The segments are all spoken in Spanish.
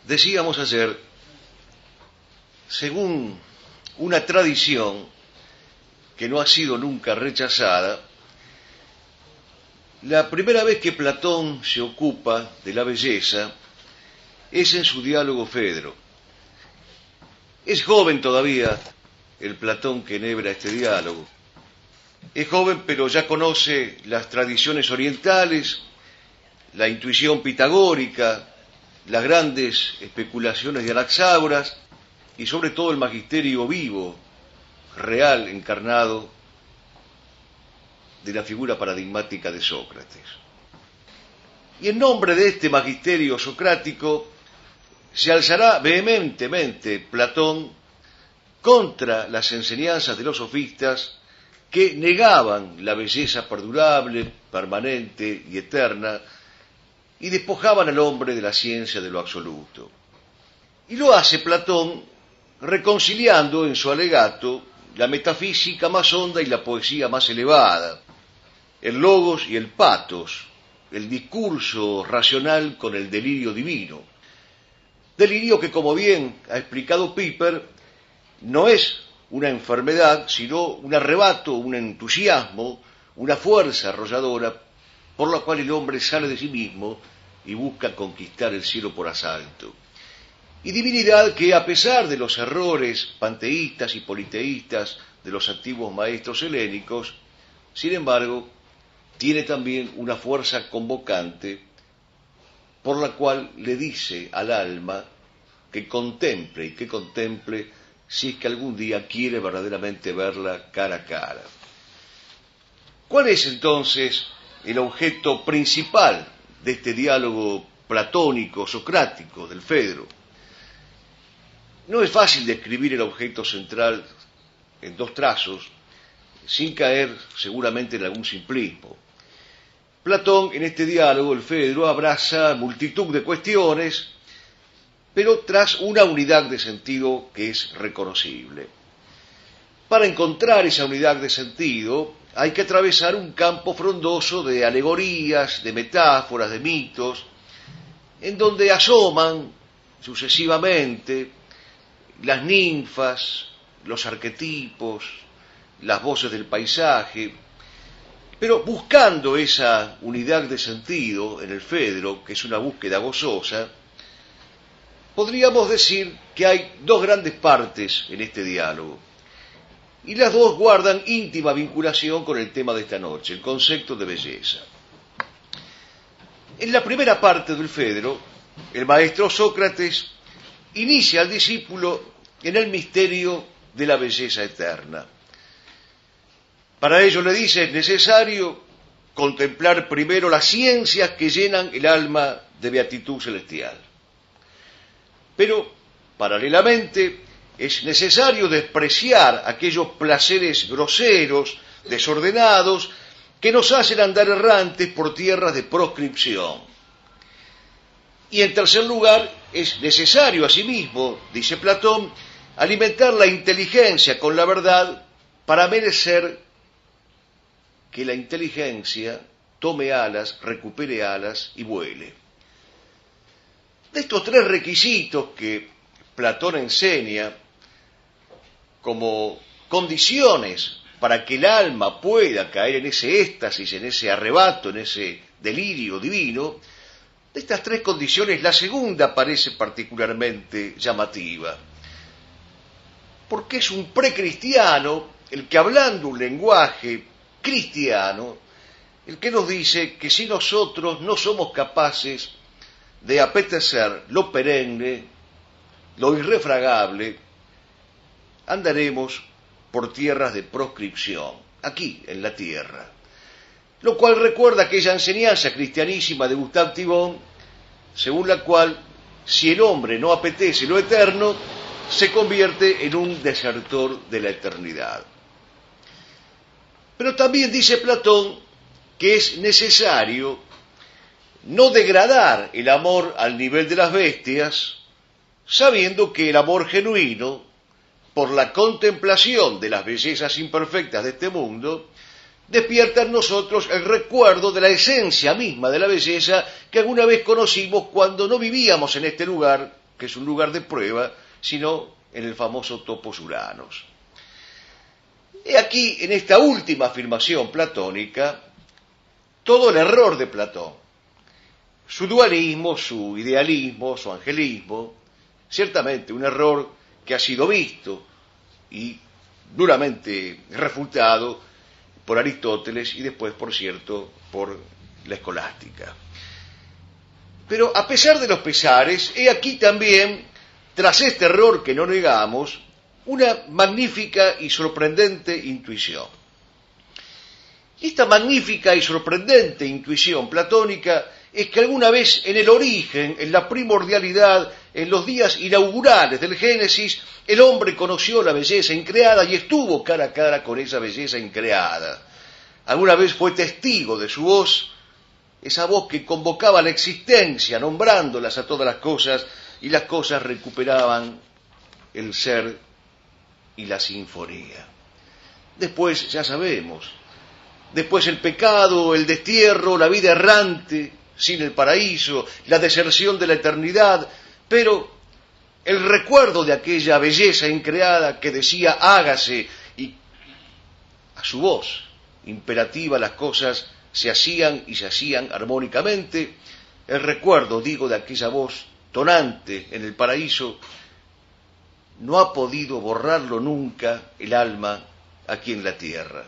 Decíamos ayer, según una tradición que no ha sido nunca rechazada, la primera vez que Platón se ocupa de la belleza es en su diálogo Fedro. Es joven todavía el Platón que enhebra este diálogo. Es joven, pero ya conoce las tradiciones orientales, la intuición pitagórica, las grandes especulaciones de Anaxágoras y sobre todo el magisterio vivo, real, encarnado de la figura paradigmática de Sócrates. Y en nombre de este magisterio socrático se alzará vehementemente Platón contra las enseñanzas de los sofistas que negaban la belleza perdurable, permanente y eterna, y despojaban al hombre de la ciencia de lo absoluto. Y lo hace Platón reconciliando en su alegato la metafísica más honda y la poesía más elevada, el logos y el patos, el discurso racional con el delirio divino. Delirio que, como bien ha explicado Piper, no es una enfermedad, sino un arrebato, un entusiasmo, una fuerza arrolladora por la cual el hombre sale de sí mismo y busca conquistar el cielo por asalto. Y divinidad que, a pesar de los errores panteístas y politeístas de los antiguos maestros helénicos, sin embargo, tiene también una fuerza convocante por la cual le dice al alma que contemple y que contemple si es que algún día quiere verdaderamente verla cara a cara. ¿Cuál es entonces el objeto principal de este diálogo platónico, socrático del Fedro? No es fácil describir el objeto central en dos trazos, sin caer seguramente en algún simplismo. Platón, en este diálogo, el Fedro, abraza multitud de cuestiones, pero tras una unidad de sentido que es reconocible. Para encontrar esa unidad de sentido, hay que atravesar un campo frondoso de alegorías, de metáforas, de mitos, en donde asoman sucesivamente las ninfas, los arquetipos, las voces del paisaje, pero buscando esa unidad de sentido en el Fedro, que es una búsqueda gozosa, podríamos decir que hay dos grandes partes en este diálogo, y las dos guardan íntima vinculación con el tema de esta noche, el concepto de belleza. En la primera parte del Fedro, el maestro Sócrates inicia al discípulo en el misterio de la belleza eterna. Para ello le dice, es necesario contemplar primero las ciencias que llenan el alma de beatitud celestial. Pero, paralelamente, es necesario despreciar aquellos placeres groseros, desordenados, que nos hacen andar errantes por tierras de proscripción. Y en tercer lugar, es necesario asimismo, dice Platón, alimentar la inteligencia con la verdad para merecer que la inteligencia tome alas, recupere alas y vuele. De estos tres requisitos que Platón enseña como condiciones para que el alma pueda caer en ese éxtasis, en ese arrebato, en ese delirio divino, de estas tres condiciones la segunda parece particularmente llamativa, porque es un precristiano el que, hablando un lenguaje cristiano, el que nos dice que si nosotros no somos capaces de apetecer lo perenne, lo irrefragable, andaremos por tierras de proscripción, aquí en la tierra. Lo cual recuerda aquella enseñanza cristianísima de Gustave Thibon, según la cual, si el hombre no apetece lo eterno, se convierte en un desertor de la eternidad. Pero también dice Platón que es necesario no degradar el amor al nivel de las bestias, sabiendo que el amor genuino, por la contemplación de las bellezas imperfectas de este mundo, despierta en nosotros el recuerdo de la esencia misma de la belleza que alguna vez conocimos cuando no vivíamos en este lugar que es un lugar de prueba, sino en el famoso topos uranos. He aquí, en esta última afirmación platónica, todo el error de Platón. Su dualismo, su idealismo, su angelismo, ciertamente un error que ha sido visto y duramente refutado por Aristóteles y después, por cierto, por la escolástica. Pero a pesar de los pesares, he aquí también, tras este error que no negamos, una magnífica y sorprendente intuición. Esta magnífica y sorprendente intuición platónica es que alguna vez en el origen, en la primordialidad, en los días inaugurales del Génesis, el hombre conoció la belleza increada y estuvo cara a cara con esa belleza increada. Alguna vez fue testigo de su voz, esa voz que convocaba la existencia, nombrándolas a todas las cosas, y las cosas recuperaban el ser y la sinfonía. Después, ya sabemos, después el pecado, el destierro, la vida errante, sin el paraíso, la deserción de la eternidad, pero el recuerdo de aquella belleza increada que decía hágase, y a su voz imperativa las cosas se hacían y se hacían armónicamente, el recuerdo, digo, de aquella voz tonante en el paraíso, no ha podido borrarlo nunca el alma aquí en la tierra.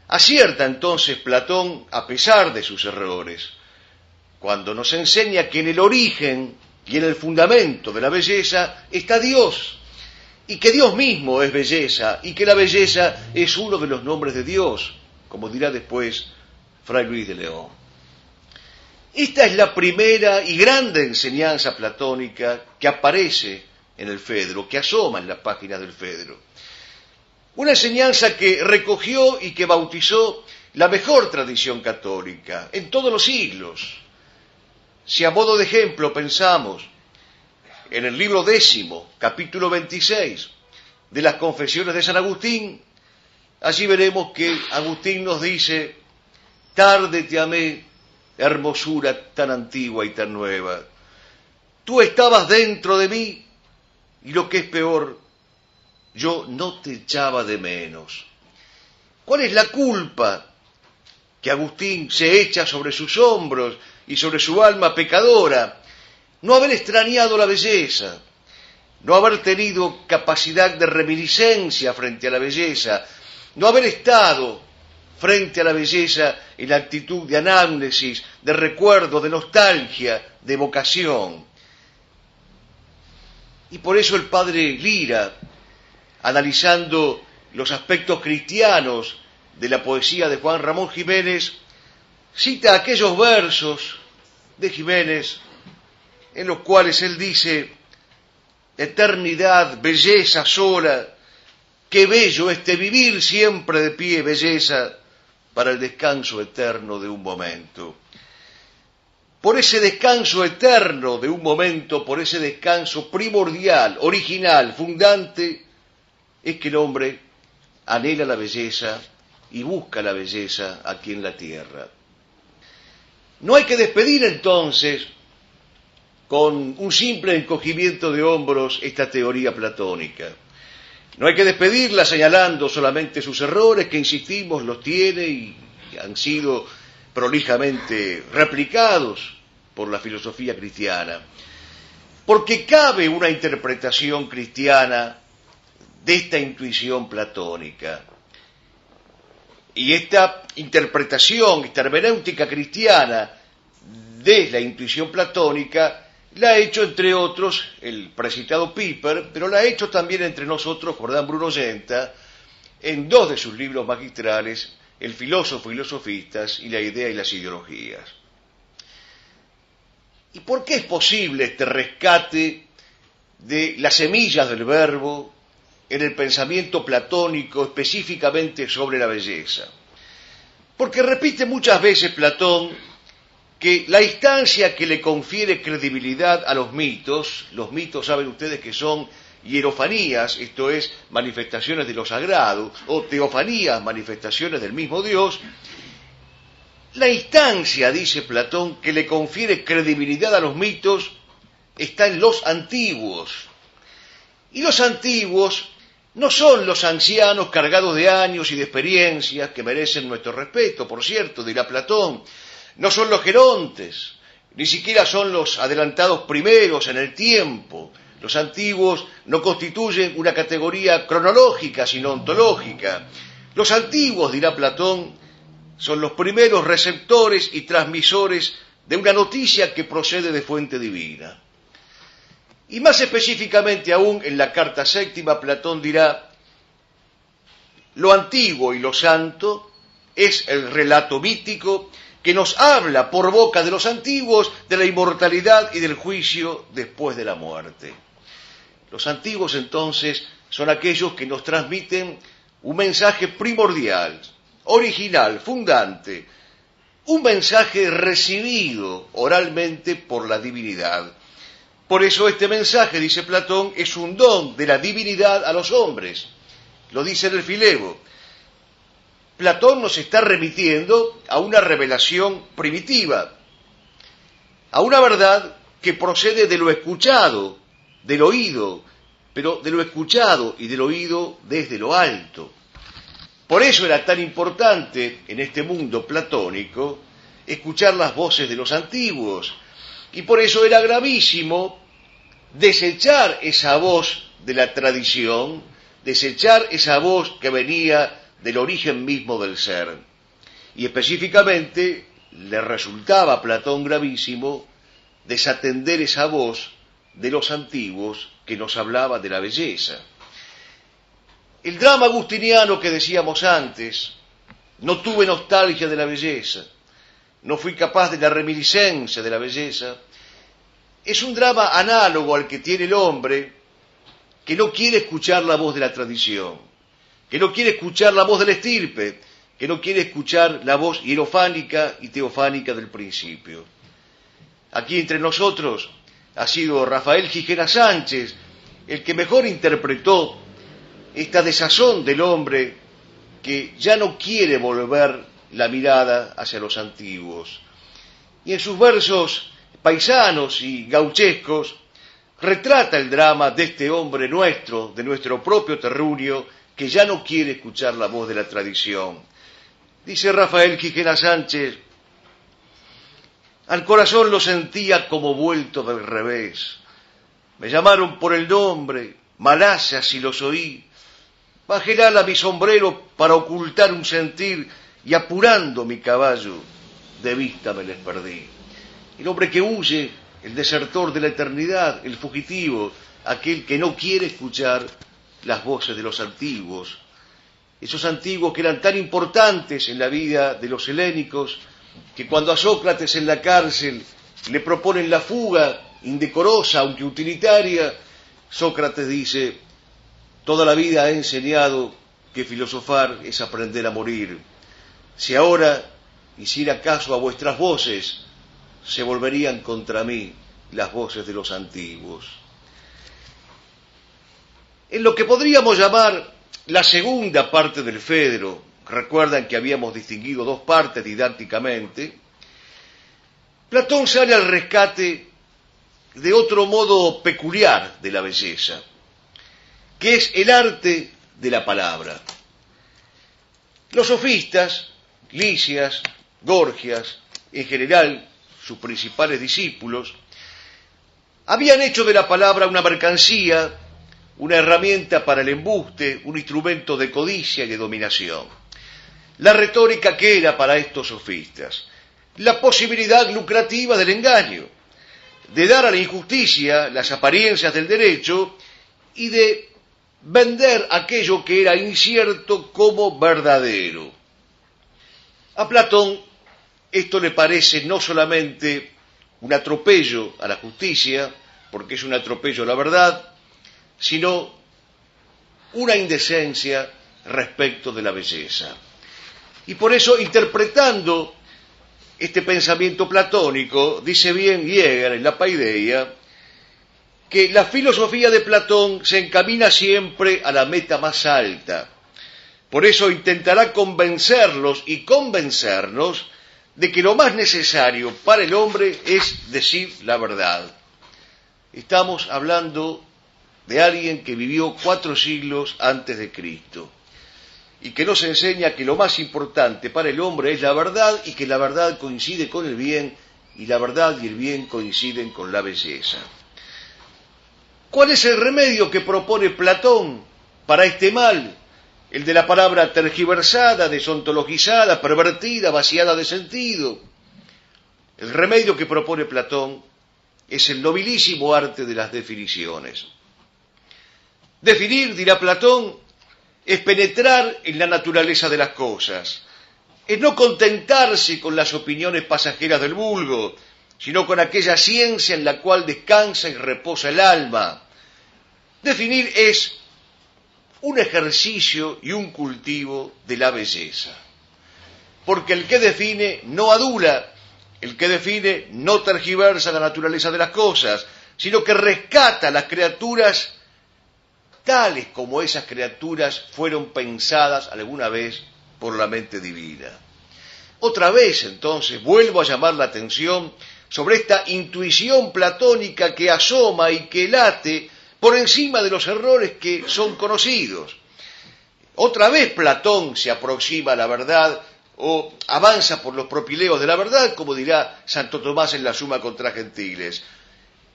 Acierta entonces Platón a pesar de sus errores, cuando nos enseña que en el origen y en el fundamento de la belleza está Dios, y que Dios mismo es belleza, y que la belleza es uno de los nombres de Dios, como dirá después Fray Luis de León. Esta es la primera y grande enseñanza platónica que aparece en el Fedro, que asoma en la página del Fedro. Una enseñanza que recogió y que bautizó la mejor tradición católica en todos los siglos. Si a modo de ejemplo pensamos en el libro 10, capítulo 26, de las Confesiones de San Agustín, allí veremos que Agustín nos dice: tarde te amé, hermosura tan antigua y tan nueva. Tú estabas dentro de mí, y lo que es peor, yo no te echaba de menos. ¿Cuál es la culpa que Agustín se echa sobre sus hombros y sobre su alma pecadora? No haber extrañado la belleza, no haber tenido capacidad de reminiscencia frente a la belleza, no haber estado frente a la belleza en la actitud de anámnesis, de recuerdo, de nostalgia, de vocación. Y por eso el padre Lira, analizando los aspectos cristianos de la poesía de Juan Ramón Jiménez, cita aquellos versos de Jiménez en los cuales él dice: eternidad, belleza sola, qué bello este vivir siempre de pie, belleza, para el descanso eterno de un momento. Por ese descanso eterno de un momento, por ese descanso primordial, original, fundante, es que el hombre anhela la belleza y busca la belleza aquí en la tierra. No hay que despedir entonces con un simple encogimiento de hombros esta teoría platónica. No hay que despedirla señalando solamente sus errores, que insistimos los tiene y han sido prolijamente replicados por la filosofía cristiana, porque cabe una interpretación cristiana de esta intuición platónica. Y esta interpretación, esta hermenéutica cristiana de la intuición platónica, la ha hecho, entre otros, el precitado Piper, pero la ha hecho también entre nosotros Jordán Bruno Yenta, en dos de sus libros magistrales, El filósofo y los sofistas y La idea y las ideologías. ¿Y por qué es posible este rescate de las semillas del verbo en el pensamiento platónico, específicamente sobre la belleza? Porque repite muchas veces Platón que la instancia que le confiere credibilidad a los mitos saben ustedes que son hierofanías, esto es, manifestaciones de lo sagrado, o teofanías, manifestaciones del mismo Dios. La instancia, dice Platón, que le confiere credibilidad a los mitos está en los antiguos. Y los antiguos no son los ancianos cargados de años y de experiencias que merecen nuestro respeto, por cierto, dirá Platón. No son los gerontes, ni siquiera son los adelantados primeros en el tiempo. Los antiguos no constituyen una categoría cronológica, sino ontológica. Los antiguos, dirá Platón, son los primeros receptores y transmisores de una noticia que procede de fuente divina. Y más específicamente aún, en la carta séptima, Platón dirá: lo antiguo y lo santo es el relato mítico que nos habla por boca de los antiguos de la inmortalidad y del juicio después de la muerte. Los antiguos, entonces, son aquellos que nos transmiten un mensaje primordial, original, fundante, un mensaje recibido oralmente por la divinidad. Por eso este mensaje, dice Platón, es un don de la divinidad a los hombres. Lo dice en el Filebo. Platón nos está remitiendo a una revelación primitiva, a una verdad que procede de lo escuchado, del oído, pero de lo escuchado y del oído desde lo alto. Por eso era tan importante en este mundo platónico escuchar las voces de los antiguos, y por eso era gravísimo desechar esa voz de la tradición, desechar esa voz que venía del origen mismo del ser. Y específicamente le resultaba a Platón gravísimo desatender esa voz de los antiguos que nos hablaba de la belleza. El drama agustiniano que decíamos antes: no tuve nostalgia de la belleza, no fui capaz de la reminiscencia de la belleza, es un drama análogo al que tiene el hombre que no quiere escuchar la voz de la tradición, que no quiere escuchar la voz de la estirpe, que no quiere escuchar la voz hierofánica y teofánica del principio. Aquí entre nosotros ha sido Rafael Gijena Sánchez el que mejor interpretó esta desazón del hombre que ya no quiere volver la mirada hacia los antiguos. Y en sus versos paisanos y gauchescos retrata el drama de este hombre nuestro, de nuestro propio terruño, que ya no quiere escuchar la voz de la tradición. Dice Rafael Gijena Sánchez: al corazón lo sentía como vuelto del revés. Me llamaron por el nombre, Malasia, y los oí. Bajé el ala a mi sombrero para ocultar un sentir, y apurando mi caballo, de vista me les perdí. El hombre que huye, el desertor de la eternidad, el fugitivo, aquel que no quiere escuchar las voces de los antiguos. Esos antiguos que eran tan importantes en la vida de los helénicos, que cuando a Sócrates en la cárcel le proponen la fuga, indecorosa aunque utilitaria, Sócrates dice: toda la vida he enseñado que filosofar es aprender a morir. Si ahora hiciera caso a vuestras voces, se volverían contra mí las voces de los antiguos. En lo que podríamos llamar la segunda parte del Fedro, recuerdan que habíamos distinguido dos partes didácticamente, Platón sale al rescate de otro modo peculiar de la belleza, que es el arte de la palabra. Los sofistas, Lisias, Gorgias, en general sus principales discípulos, habían hecho de la palabra una mercancía, una herramienta para el embuste, un instrumento de codicia y de dominación. La retórica, ¿qué era para estos sofistas? La posibilidad lucrativa del engaño, de dar a la injusticia las apariencias del derecho y de vender aquello que era incierto como verdadero. A Platón esto le parece no solamente un atropello a la justicia, porque es un atropello a la verdad, sino una indecencia respecto de la belleza. Y por eso, interpretando este pensamiento platónico, dice bien Jäger en la Paideia, que la filosofía de Platón se encamina siempre a la meta más alta. Por eso intentará convencerlos y convencernos de que lo más necesario para el hombre es decir la verdad. Estamos hablando de alguien que vivió 4 siglos antes de Cristo y que nos enseña que lo más importante para el hombre es la verdad y que la verdad coincide con el bien y la verdad y el bien coinciden con la belleza. ¿Cuál es el remedio que propone Platón para este mal? El de la palabra tergiversada, desontologizada, pervertida, vaciada de sentido. El remedio que propone Platón es el nobilísimo arte de las definiciones. Definir, dirá Platón, es penetrar en la naturaleza de las cosas, es no contentarse con las opiniones pasajeras del vulgo, sino con aquella ciencia en la cual descansa y reposa el alma. Definir es un ejercicio y un cultivo de la belleza, porque el que define no adula, el que define no tergiversa la naturaleza de las cosas, sino que rescata a las criaturas tales como esas criaturas fueron pensadas alguna vez por la mente divina. Otra vez, entonces, vuelvo a llamar la atención sobre esta intuición platónica que asoma y que late por encima de los errores que son conocidos. Otra vez Platón se aproxima a la verdad o avanza por los propileos de la verdad, como dirá Santo Tomás en la Suma contra Gentiles.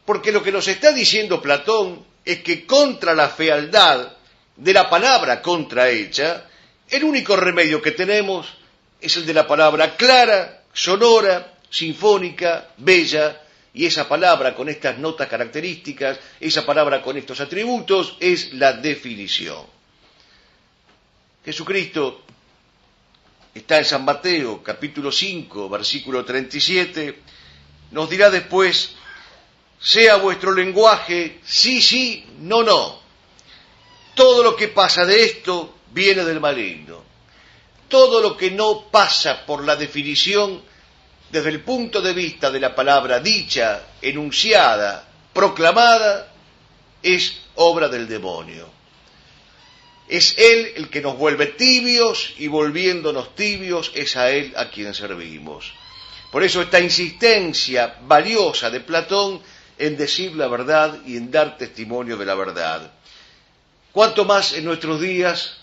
Porque lo que nos está diciendo Platón es que contra la fealdad de la palabra contrahecha, el único remedio que tenemos es el de la palabra clara, sonora, sinfónica, bella, y esa palabra con estas notas características, esa palabra con estos atributos, es la definición. Jesucristo está en San Mateo, capítulo 5, versículo 37, nos dirá después: sea vuestro lenguaje sí, sí, no, no. Todo lo que pasa de esto viene del maligno. Todo lo que no pasa por la definición desde el punto de vista de la palabra dicha, enunciada, proclamada, es obra del demonio. Es él el que nos vuelve tibios y volviéndonos tibios es a él a quien servimos. Por eso esta insistencia valiosa de Platón en decir la verdad y en dar testimonio de la verdad. Cuanto más en nuestros días,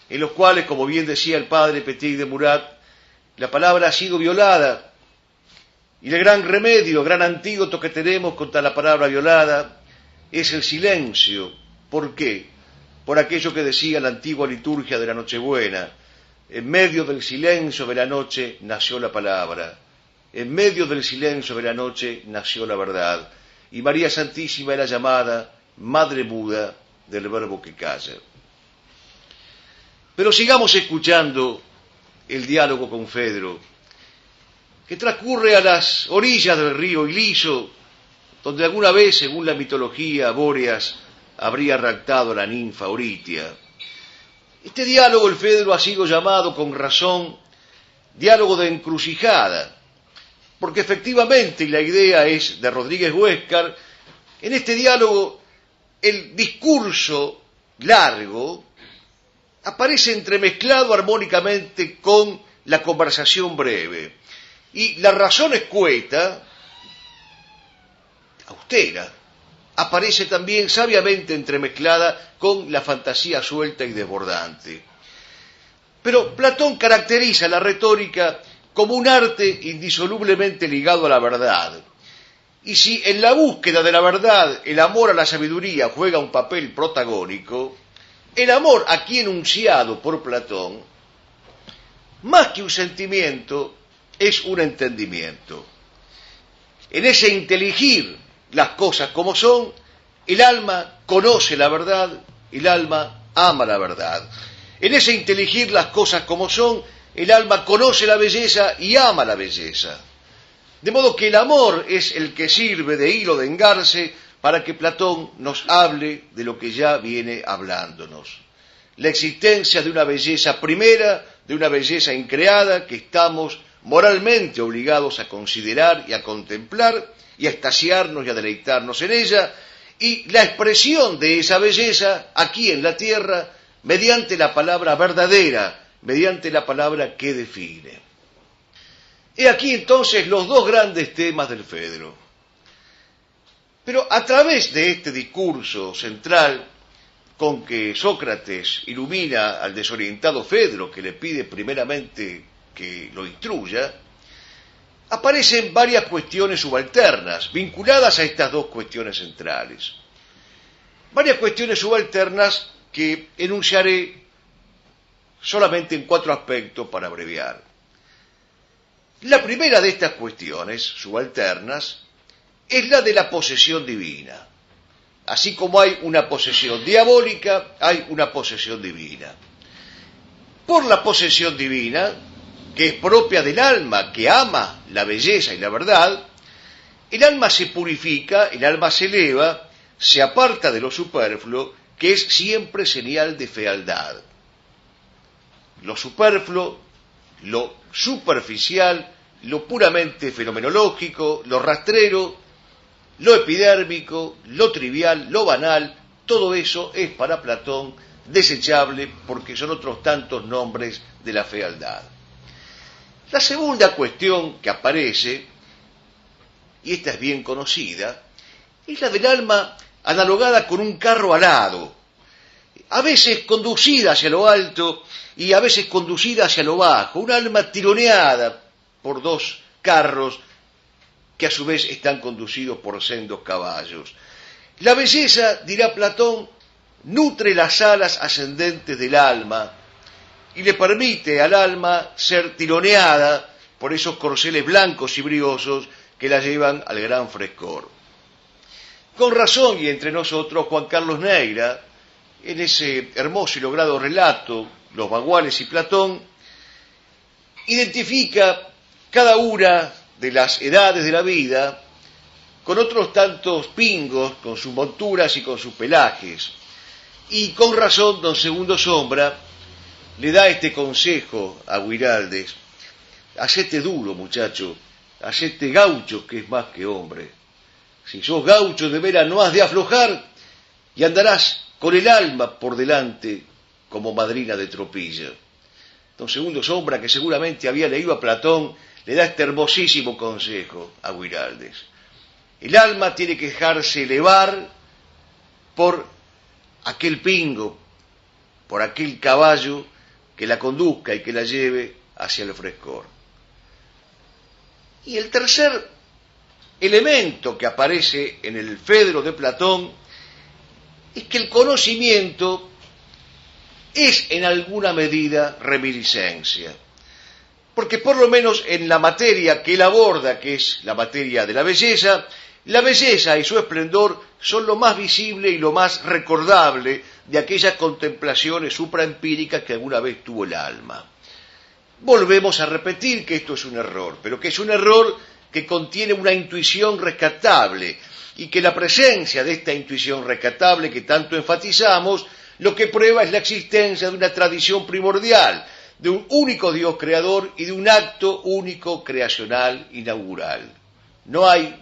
en los cuales, como bien decía el padre Petit de Murat, la palabra ha sido violada, y el gran remedio, el gran antídoto que tenemos contra la palabra violada es el silencio. ¿Por qué? Por aquello que decía la antigua liturgia de la Nochebuena: en medio del silencio de la noche nació la palabra. En medio del silencio de la noche nació la verdad, y María Santísima era llamada Madre Muda del Verbo que calla. Pero sigamos escuchando el diálogo con Fedro, que transcurre a las orillas del río Iliso, donde alguna vez, según la mitología, Bóreas habría raptado a la ninfa Oritia. Este diálogo el Fedro ha sido llamado con razón diálogo de encrucijada, porque efectivamente, y la idea es de Rodríguez Huéscar, en este diálogo el discurso largo aparece entremezclado armónicamente con la conversación breve, y la razón escueta, austera, aparece también sabiamente entremezclada con la fantasía suelta y desbordante. Pero Platón caracteriza la retórica como un arte indisolublemente ligado a la verdad. Y si en la búsqueda de la verdad el amor a la sabiduría juega un papel protagónico, el amor aquí enunciado por Platón, más que un sentimiento, es un entendimiento. En ese inteligir las cosas como son, el alma conoce la verdad, el alma ama la verdad. En ese inteligir las cosas como son, el alma conoce la belleza y ama la belleza. De modo que el amor es el que sirve de hilo de engarce para que Platón nos hable de lo que ya viene hablándonos. La existencia de una belleza primera, de una belleza increada que estamos moralmente obligados a considerar y a contemplar y a extasiarnos y a deleitarnos en ella, y la expresión de esa belleza aquí en la tierra mediante la palabra verdadera, mediante la palabra que define. He aquí entonces los dos grandes temas del Fedro. Pero a través de este discurso central con que Sócrates ilumina al desorientado Fedro, que le pide primeramente que lo instruya, aparecen varias cuestiones subalternas vinculadas a estas dos cuestiones centrales. Varias cuestiones subalternas que enunciaré solamente en 4 aspectos para abreviar. La primera de estas cuestiones subalternas es la de la posesión divina. Así como hay una posesión diabólica, hay una posesión divina. Por la posesión divina, que es propia del alma, que ama la belleza y la verdad, el alma se purifica, el alma se eleva, se aparta de lo superfluo, que es siempre señal de fealdad. Lo superfluo, lo superficial, lo puramente fenomenológico, lo rastrero, lo epidérmico, lo trivial, lo banal, todo eso es para Platón desechable porque son otros tantos nombres de la fealdad. La segunda cuestión que aparece, y esta es bien conocida, es la del alma analogada con un carro alado, a veces conducida hacia lo alto y a veces conducida hacia lo bajo, un alma tironeada por 2 carros que a su vez están conducidos por sendos caballos. La belleza, dirá Platón, nutre las alas ascendentes del alma y le permite al alma ser tironeada por esos corceles blancos y briosos que la llevan al gran frescor. Con razón, y entre nosotros, Juan Carlos Neira, en ese hermoso y logrado relato, Los Baguales y Platón, identifica cada una de las edades de la vida con otros tantos pingos, con sus monturas y con sus pelajes. Y con razón, don Segundo Sombra le da este consejo a Guiraldes: hacete duro, muchacho, hacete gaucho, que es más que hombre. Si sos gaucho de veras no has de aflojar y andarás con el alma por delante como madrina de tropilla. Don Segundo Sombra, que seguramente había leído a Platón, le da este hermosísimo consejo a Guiraldes. El alma tiene que dejarse elevar por aquel pingo, por aquel caballo que la conduzca y que la lleve hacia el frescor. Y el tercer elemento que aparece en el Fedro de Platón es que el conocimiento es en alguna medida reminiscencia. Porque por lo menos en la materia que él aborda, que es la materia de la belleza y su esplendor son lo más visible y lo más recordable de aquellas contemplaciones supraempíricas que alguna vez tuvo el alma. Volvemos a repetir que esto es un error, pero que es un error que contiene una intuición rescatable y que la presencia de esta intuición rescatable que tanto enfatizamos, lo que prueba es la existencia de una tradición primordial, de un único Dios creador y de un acto único creacional inaugural. No hay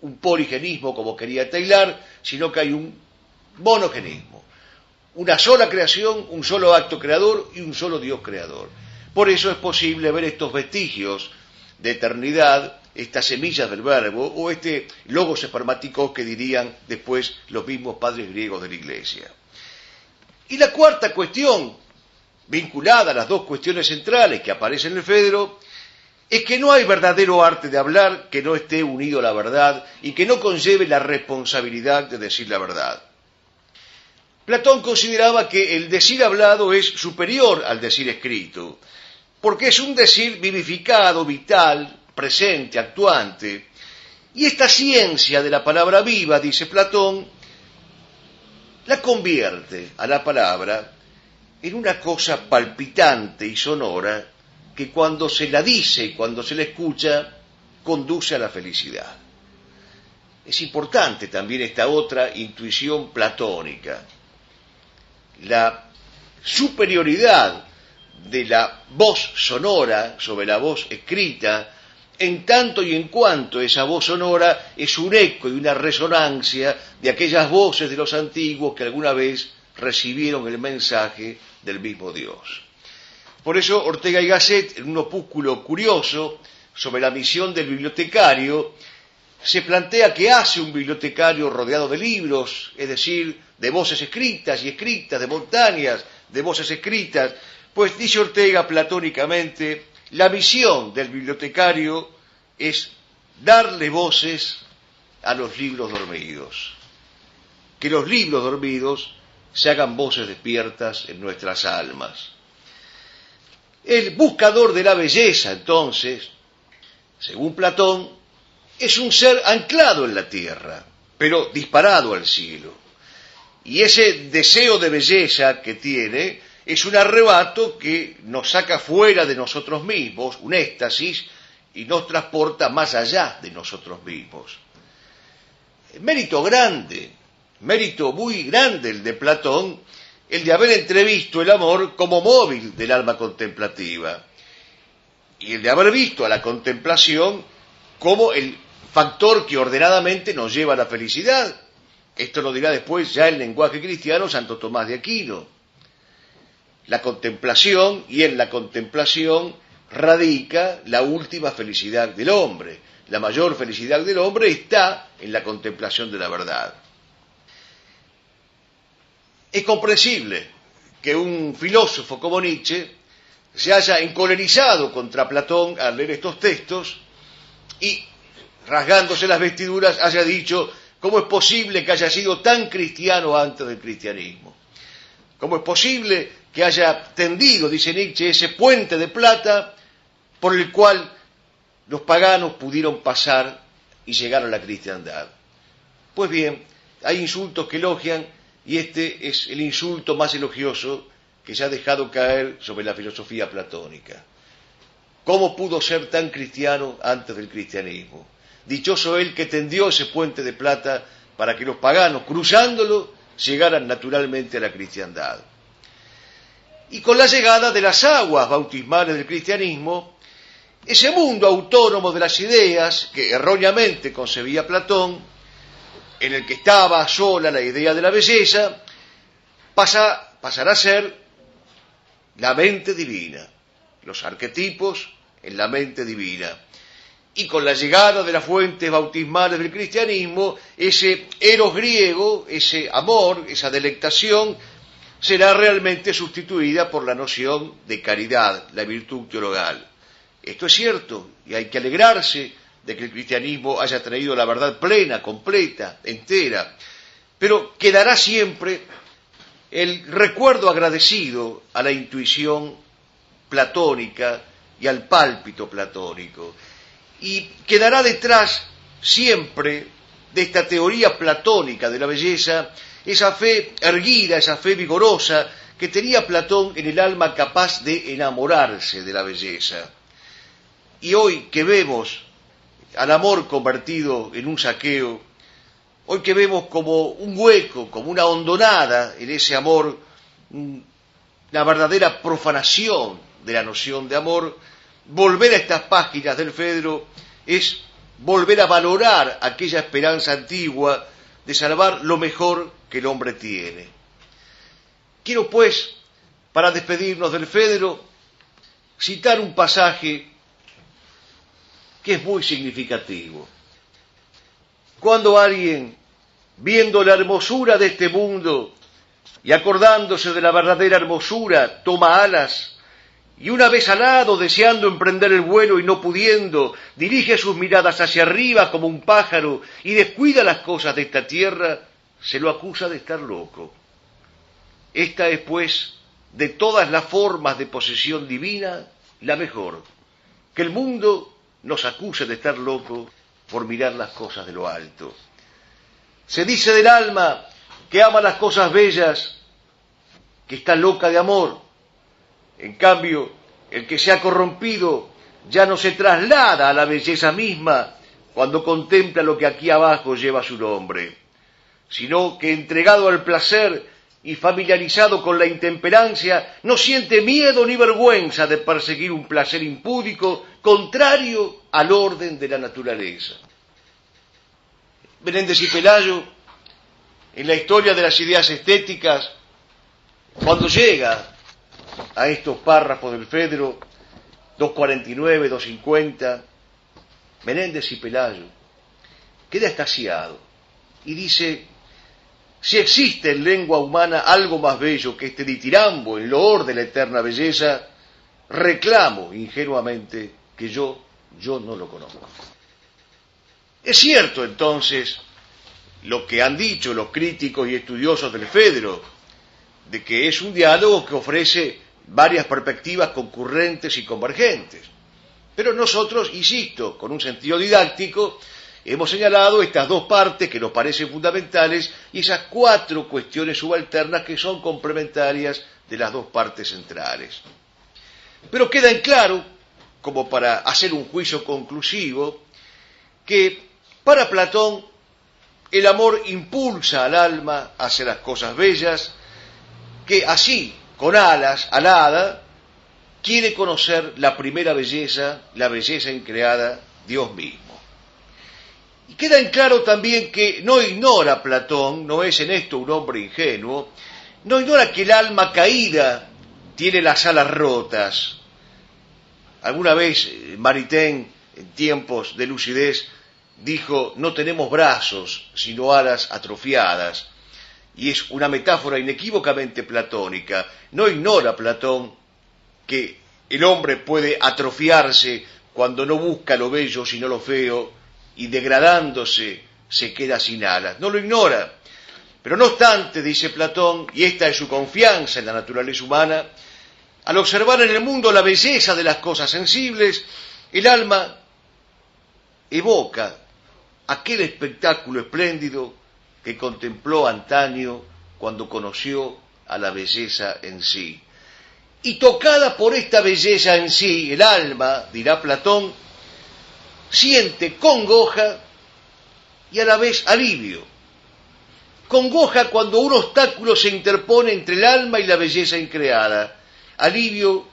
un poligenismo como quería Taylor, sino que hay un monogenismo. Una sola creación, un solo acto creador y un solo Dios creador. Por eso es posible ver estos vestigios de eternidad, estas semillas del verbo, o este logos espermáticos que dirían después los mismos padres griegos de la Iglesia. Y la cuarta cuestión, vinculada a las 2 cuestiones centrales que aparecen en el Fedro, es que no hay verdadero arte de hablar que no esté unido a la verdad y que no conlleve la responsabilidad de decir la verdad. Platón consideraba que el decir hablado es superior al decir escrito, porque es un decir vivificado, vital, presente, actuante. Y esta ciencia de la palabra viva, dice Platón, la convierte a la palabra en una cosa palpitante y sonora que cuando se la dice y cuando se la escucha, conduce a la felicidad. Es importante también esta otra intuición platónica, la superioridad de la voz sonora sobre la voz escrita, en tanto y en cuanto esa voz sonora es un eco y una resonancia de aquellas voces de los antiguos que alguna vez recibieron el mensaje del mismo Dios. Por eso Ortega y Gasset, en un opúsculo curioso sobre la misión del bibliotecario, se plantea qué hace un bibliotecario rodeado de libros, es decir, de voces escritas y escritas, de montañas de voces escritas. Pues dice Ortega platónicamente, la misión del bibliotecario es darle voces a los libros dormidos. Que los libros dormidos se hagan voces despiertas en nuestras almas. El buscador de la belleza, entonces, según Platón, es un ser anclado en la tierra, pero disparado al cielo. Y ese deseo de belleza que tiene es un arrebato que nos saca fuera de nosotros mismos, un éxtasis, y nos transporta más allá de nosotros mismos. Mérito grande, mérito muy grande el de Platón, el de haber entrevisto el amor como móvil del alma contemplativa, y el de haber visto a la contemplación como el factor que ordenadamente nos lleva a la felicidad. Esto lo dirá después ya el lenguaje cristiano Santo Tomás de Aquino. La contemplación, y en la contemplación radica la última felicidad del hombre. La mayor felicidad del hombre está en la contemplación de la verdad. Es comprensible que un filósofo como Nietzsche se haya encolerizado contra Platón al leer estos textos y, rasgándose las vestiduras, haya dicho: ¿cómo es posible que haya sido tan cristiano antes del cristianismo? ¿Cómo es posible que haya tendido, dice Nietzsche, ese puente de plata por el cual los paganos pudieron pasar y llegar a la cristiandad? Pues bien, hay insultos que elogian, y este es el insulto más elogioso que se ha dejado caer sobre la filosofía platónica. ¿Cómo pudo ser tan cristiano antes del cristianismo? Dichoso él que tendió ese puente de plata para que los paganos, cruzándolo, llegaran naturalmente a la cristiandad. Y con la llegada de las aguas bautismales del cristianismo, ese mundo autónomo de las ideas que erróneamente concebía Platón, en el que estaba sola la idea de la belleza, pasará a ser la mente divina, los arquetipos en la mente divina. Y con la llegada de las fuentes bautismales del cristianismo, ese eros griego, ese amor, esa delectación, será realmente sustituida por la noción de caridad, la virtud teologal. Esto es cierto, y hay que alegrarse de que el cristianismo haya traído la verdad plena, completa, entera, pero quedará siempre el recuerdo agradecido a la intuición platónica y al pálpito platónico. Y quedará detrás siempre de esta teoría platónica de la belleza esa fe erguida, esa fe vigorosa que tenía Platón en el alma capaz de enamorarse de la belleza. Y hoy que vemos al amor convertido en un saqueo, hoy que vemos como un hueco, como una hondonada en ese amor, la verdadera profanación de la noción de amor, volver a estas páginas del Fedro es volver a valorar aquella esperanza antigua de salvar lo mejor que el hombre tiene. Quiero, pues, para despedirnos del Fedro, citar un pasaje que es muy significativo. Cuando alguien, viendo la hermosura de este mundo y acordándose de la verdadera hermosura, toma alas, y una vez alado, deseando emprender el vuelo y no pudiendo, dirige sus miradas hacia arriba como un pájaro y descuida las cosas de esta tierra, se lo acusa de estar loco. Esta es, pues, de todas las formas de posesión divina, la mejor, que el mundo nos acuse de estar loco por mirar las cosas de lo alto. Se dice del alma que ama las cosas bellas, que está loca de amor. En cambio, el que se ha corrompido ya no se traslada a la belleza misma cuando contempla lo que aquí abajo lleva su nombre, sino que entregado al placer y familiarizado con la intemperancia, no siente miedo ni vergüenza de perseguir un placer impúdico contrario al orden de la naturaleza. Menéndez y Pelayo, en la historia de las ideas estéticas, cuando llega a estos párrafos del Fedro, 249, 250, Menéndez y Pelayo queda extasiado y dice: si existe en lengua humana algo más bello que este ditirambo en loor de la eterna belleza, reclamo ingenuamente que yo no lo conozco. Es cierto entonces lo que han dicho los críticos y estudiosos del Fedro, de que es un diálogo que ofrece varias perspectivas concurrentes y convergentes. Pero nosotros, insisto, con un sentido didáctico, hemos señalado estas dos partes que nos parecen fundamentales y esas cuatro cuestiones subalternas que son complementarias de las dos partes centrales. Pero queda en claro, como para hacer un juicio conclusivo, que para Platón el amor impulsa al alma a hacer las cosas bellas, que así, con alas, alada, quiere conocer la primera belleza, la belleza increada, Dios mismo. Y queda en claro también que no ignora Platón, no es en esto un hombre ingenuo, no ignora que el alma caída tiene las alas rotas. Alguna vez Maritain, en tiempos de lucidez, dijo: no tenemos brazos, sino alas atrofiadas. Y es una metáfora inequívocamente platónica. No ignora Platón que el hombre puede atrofiarse cuando no busca lo bello sino lo feo, y degradándose se queda sin alas. No lo ignora. Pero no obstante, dice Platón, y esta es su confianza en la naturaleza humana, al observar en el mundo la belleza de las cosas sensibles, el alma evoca aquel espectáculo espléndido que contempló antaño cuando conoció a la belleza en sí. Y tocada por esta belleza en sí, el alma, dirá Platón, siente congoja y a la vez alivio. Congoja cuando un obstáculo se interpone entre el alma y la belleza increada. Alivio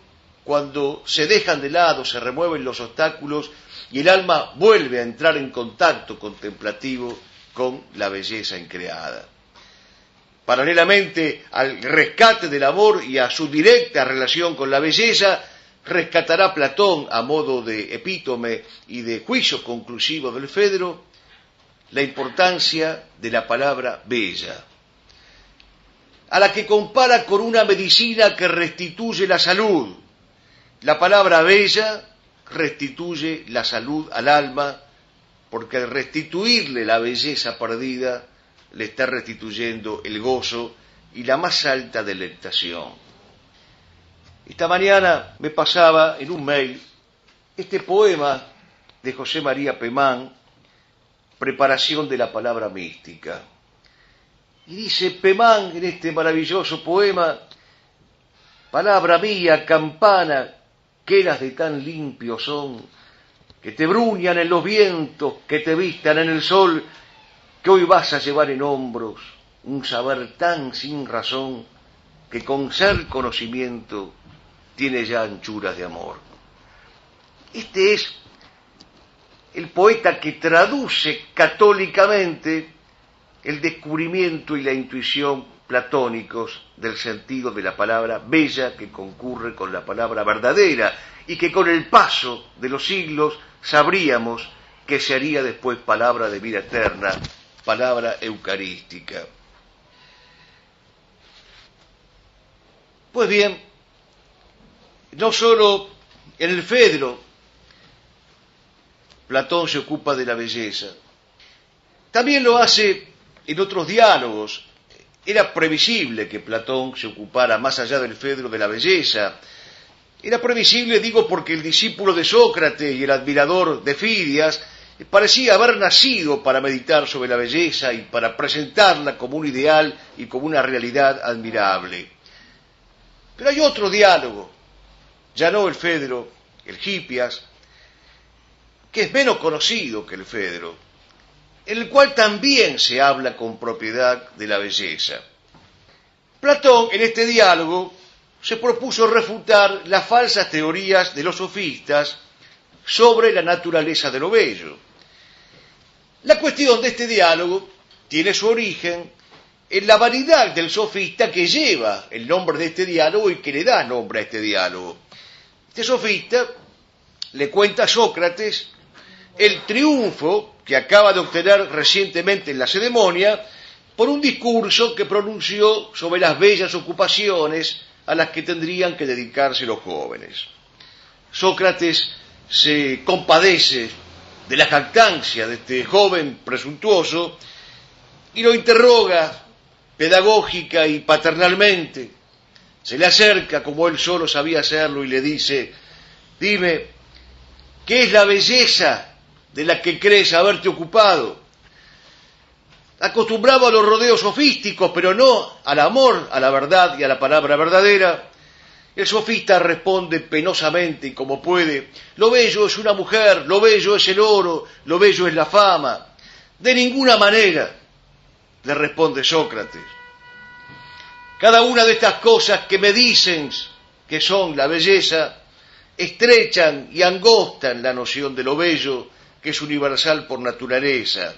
cuando se dejan de lado, se remueven los obstáculos y el alma vuelve a entrar en contacto contemplativo con la belleza increada. Paralelamente al rescate del amor y a su directa relación con la belleza, rescatará Platón, a modo de epítome y de juicio conclusivo del Fedro, la importancia de la palabra bella, a la que compara con una medicina que restituye la salud. La palabra bella restituye la salud al alma, porque al restituirle la belleza perdida, le está restituyendo el gozo y la más alta delectación. Esta mañana me pasaba en un mail este poema de José María Pemán, Preparación de la palabra mística. Y dice Pemán en este maravilloso poema: palabra mía, campana, que eras de tan limpio son, que te bruñan en los vientos, que te vistan en el sol, que hoy vas a llevar en hombros un saber tan sin razón, que con ser conocimiento tiene ya anchuras de amor. Este es el poeta que traduce católicamente el descubrimiento y la intuición platónicos del sentido de la palabra bella, que concurre con la palabra verdadera y que con el paso de los siglos sabríamos que se haría después palabra de vida eterna, palabra eucarística. Pues bien, no solo en el Fedro Platón se ocupa de la belleza, también lo hace en otros diálogos. Era previsible que Platón se ocupara, más allá del Fedro, de la belleza. Era previsible, digo, porque el discípulo de Sócrates y el admirador de Fidias parecía haber nacido para meditar sobre la belleza y para presentarla como un ideal y como una realidad admirable. Pero hay otro diálogo, ya no el Fedro, el Hipias, que es menos conocido que el Fedro, en el cual también se habla con propiedad de la belleza. Platón, en este diálogo, se propuso refutar las falsas teorías de los sofistas sobre la naturaleza de lo bello. La cuestión de este diálogo tiene su origen en la vanidad del sofista que lleva el nombre de este diálogo y que le da nombre a este diálogo. Este sofista le cuenta a Sócrates el triunfo que acaba de obtener recientemente en la ceremonia por un discurso que pronunció sobre las bellas ocupaciones a las que tendrían que dedicarse los jóvenes. Sócrates se compadece de la jactancia de este joven presuntuoso y lo interroga pedagógica y paternalmente. Se le acerca como él solo sabía hacerlo y le dice: dime, ¿qué es la belleza de la que crees haberte ocupado? Acostumbrado a los rodeos sofísticos, pero no al amor, a la verdad y a la palabra verdadera, el sofista responde penosamente y como puede: lo bello es una mujer, lo bello es el oro, lo bello es la fama. De ninguna manera, le responde Sócrates. Cada una de estas cosas que me dicen que son la belleza, estrechan y angostan la noción de lo bello, que es universal por naturaleza.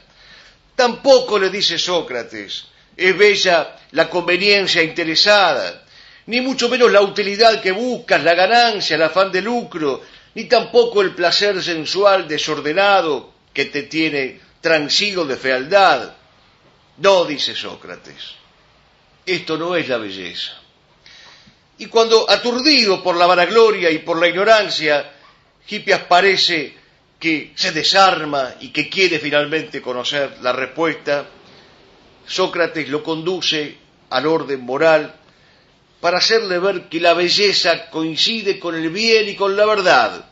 Tampoco, le dice Sócrates, es bella la conveniencia interesada, ni mucho menos la utilidad que buscas, la ganancia, el afán de lucro, ni tampoco el placer sensual desordenado que te tiene transido de fealdad. No, dice Sócrates, esto no es la belleza. Y cuando, aturdido por la vanagloria y por la ignorancia, Hipias parece que se desarma y que quiere finalmente conocer la respuesta, Sócrates lo conduce al orden moral para hacerle ver que la belleza coincide con el bien y con la verdad,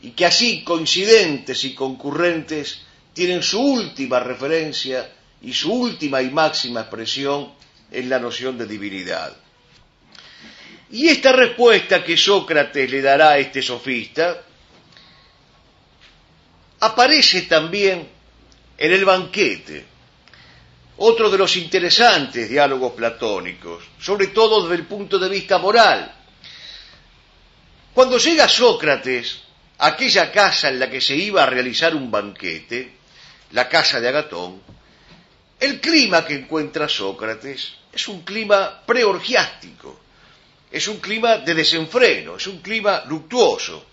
y que así coincidentes y concurrentes tienen su última referencia y su última y máxima expresión en la noción de divinidad. Y esta respuesta que Sócrates le dará a este sofista aparece también en el banquete, otro de los interesantes diálogos platónicos, sobre todo desde el punto de vista moral. Cuando llega Sócrates a aquella casa en la que se iba a realizar un banquete, la casa de Agatón, el clima que encuentra Sócrates es un clima preorgiástico, es un clima de desenfreno, es un clima luctuoso.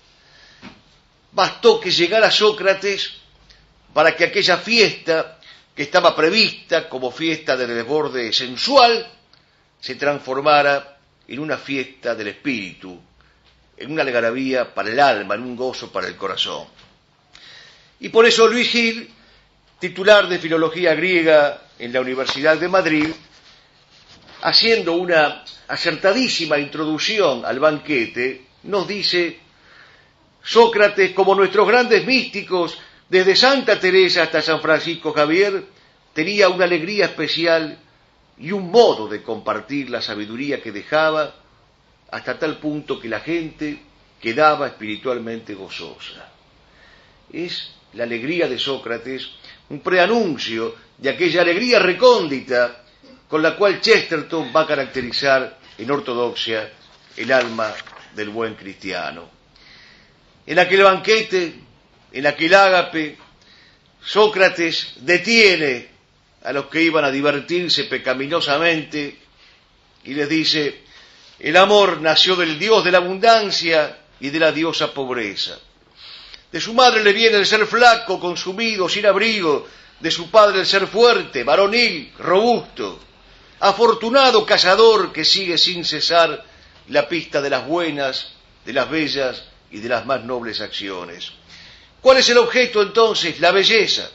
Bastó que llegara Sócrates para que aquella fiesta que estaba prevista como fiesta del desborde sensual se transformara en una fiesta del espíritu, en una algarabía para el alma, en un gozo para el corazón. Y por eso Luis Gil, titular de Filología Griega en la Universidad de Madrid, haciendo una acertadísima introducción al banquete, nos dice: Sócrates, como nuestros grandes místicos, desde Santa Teresa hasta San Francisco Javier, tenía una alegría especial y un modo de compartir la sabiduría que dejaba, hasta tal punto que la gente quedaba espiritualmente gozosa. Es la alegría de Sócrates un preanuncio de aquella alegría recóndita con la cual Chesterton va a caracterizar en ortodoxia el alma del buen cristiano. En aquel banquete, en aquel ágape, Sócrates detiene a los que iban a divertirse pecaminosamente y les dice: el amor nació del dios de la abundancia y de la diosa pobreza. De su madre le viene el ser flaco, consumido, sin abrigo, de su padre el ser fuerte, varonil, robusto, afortunado cazador que sigue sin cesar la pista de las buenas, de las bellas y de las más nobles acciones. ¿Cuál es el objeto entonces? La belleza.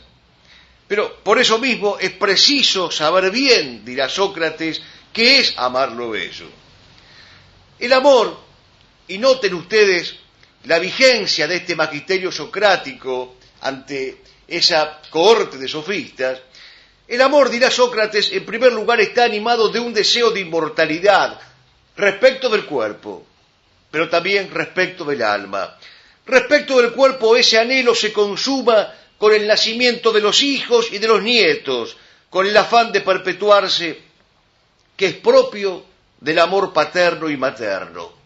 Pero por eso mismo es preciso saber bien, dirá Sócrates, qué es amar lo bello. El amor, y noten ustedes la vigencia de este magisterio socrático ante esa cohorte de sofistas, el amor, dirá Sócrates, en primer lugar está animado de un deseo de inmortalidad respecto del cuerpo, pero también respecto del alma. Respecto del cuerpo, ese anhelo se consuma con el nacimiento de los hijos y de los nietos, con el afán de perpetuarse, que es propio del amor paterno y materno.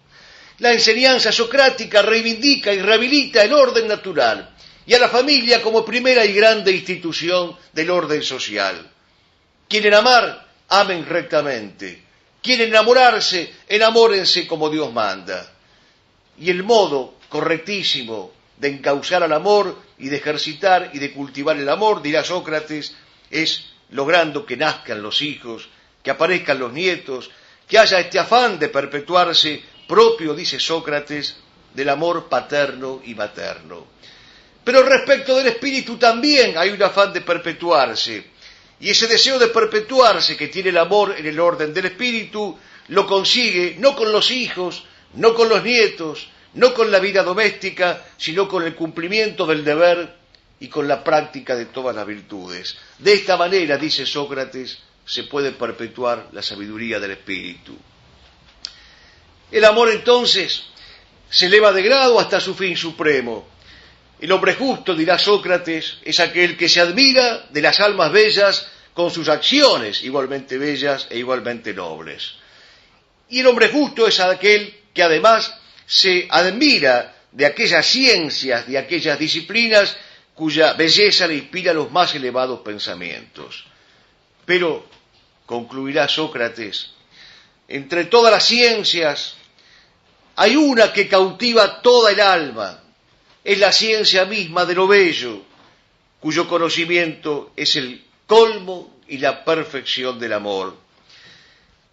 La enseñanza socrática reivindica y rehabilita el orden natural y a la familia como primera y grande institución del orden social. Quieren amar, amen rectamente. Quieren enamorarse, enamórense como Dios manda. Y el modo correctísimo de encauzar al amor y de ejercitar y de cultivar el amor, dirá Sócrates, es logrando que nazcan los hijos, que aparezcan los nietos, que haya este afán de perpetuarse propio, dice Sócrates, del amor paterno y materno. Pero respecto del espíritu también hay un afán de perpetuarse, y ese deseo de perpetuarse que tiene el amor en el orden del espíritu lo consigue no con los hijos, no con los nietos, no con la vida doméstica, sino con el cumplimiento del deber y con la práctica de todas las virtudes. De esta manera, dice Sócrates, se puede perpetuar la sabiduría del espíritu. El amor entonces se eleva de grado hasta su fin supremo. El hombre justo, dirá Sócrates, es aquel que se admira de las almas bellas con sus acciones igualmente bellas e igualmente nobles. Y el hombre justo es aquel que además se admira de aquellas ciencias, de aquellas disciplinas cuya belleza le inspira los más elevados pensamientos. Pero, concluirá Sócrates, entre todas las ciencias hay una que cautiva toda el alma, es la ciencia misma de lo bello, cuyo conocimiento es el colmo y la perfección del amor.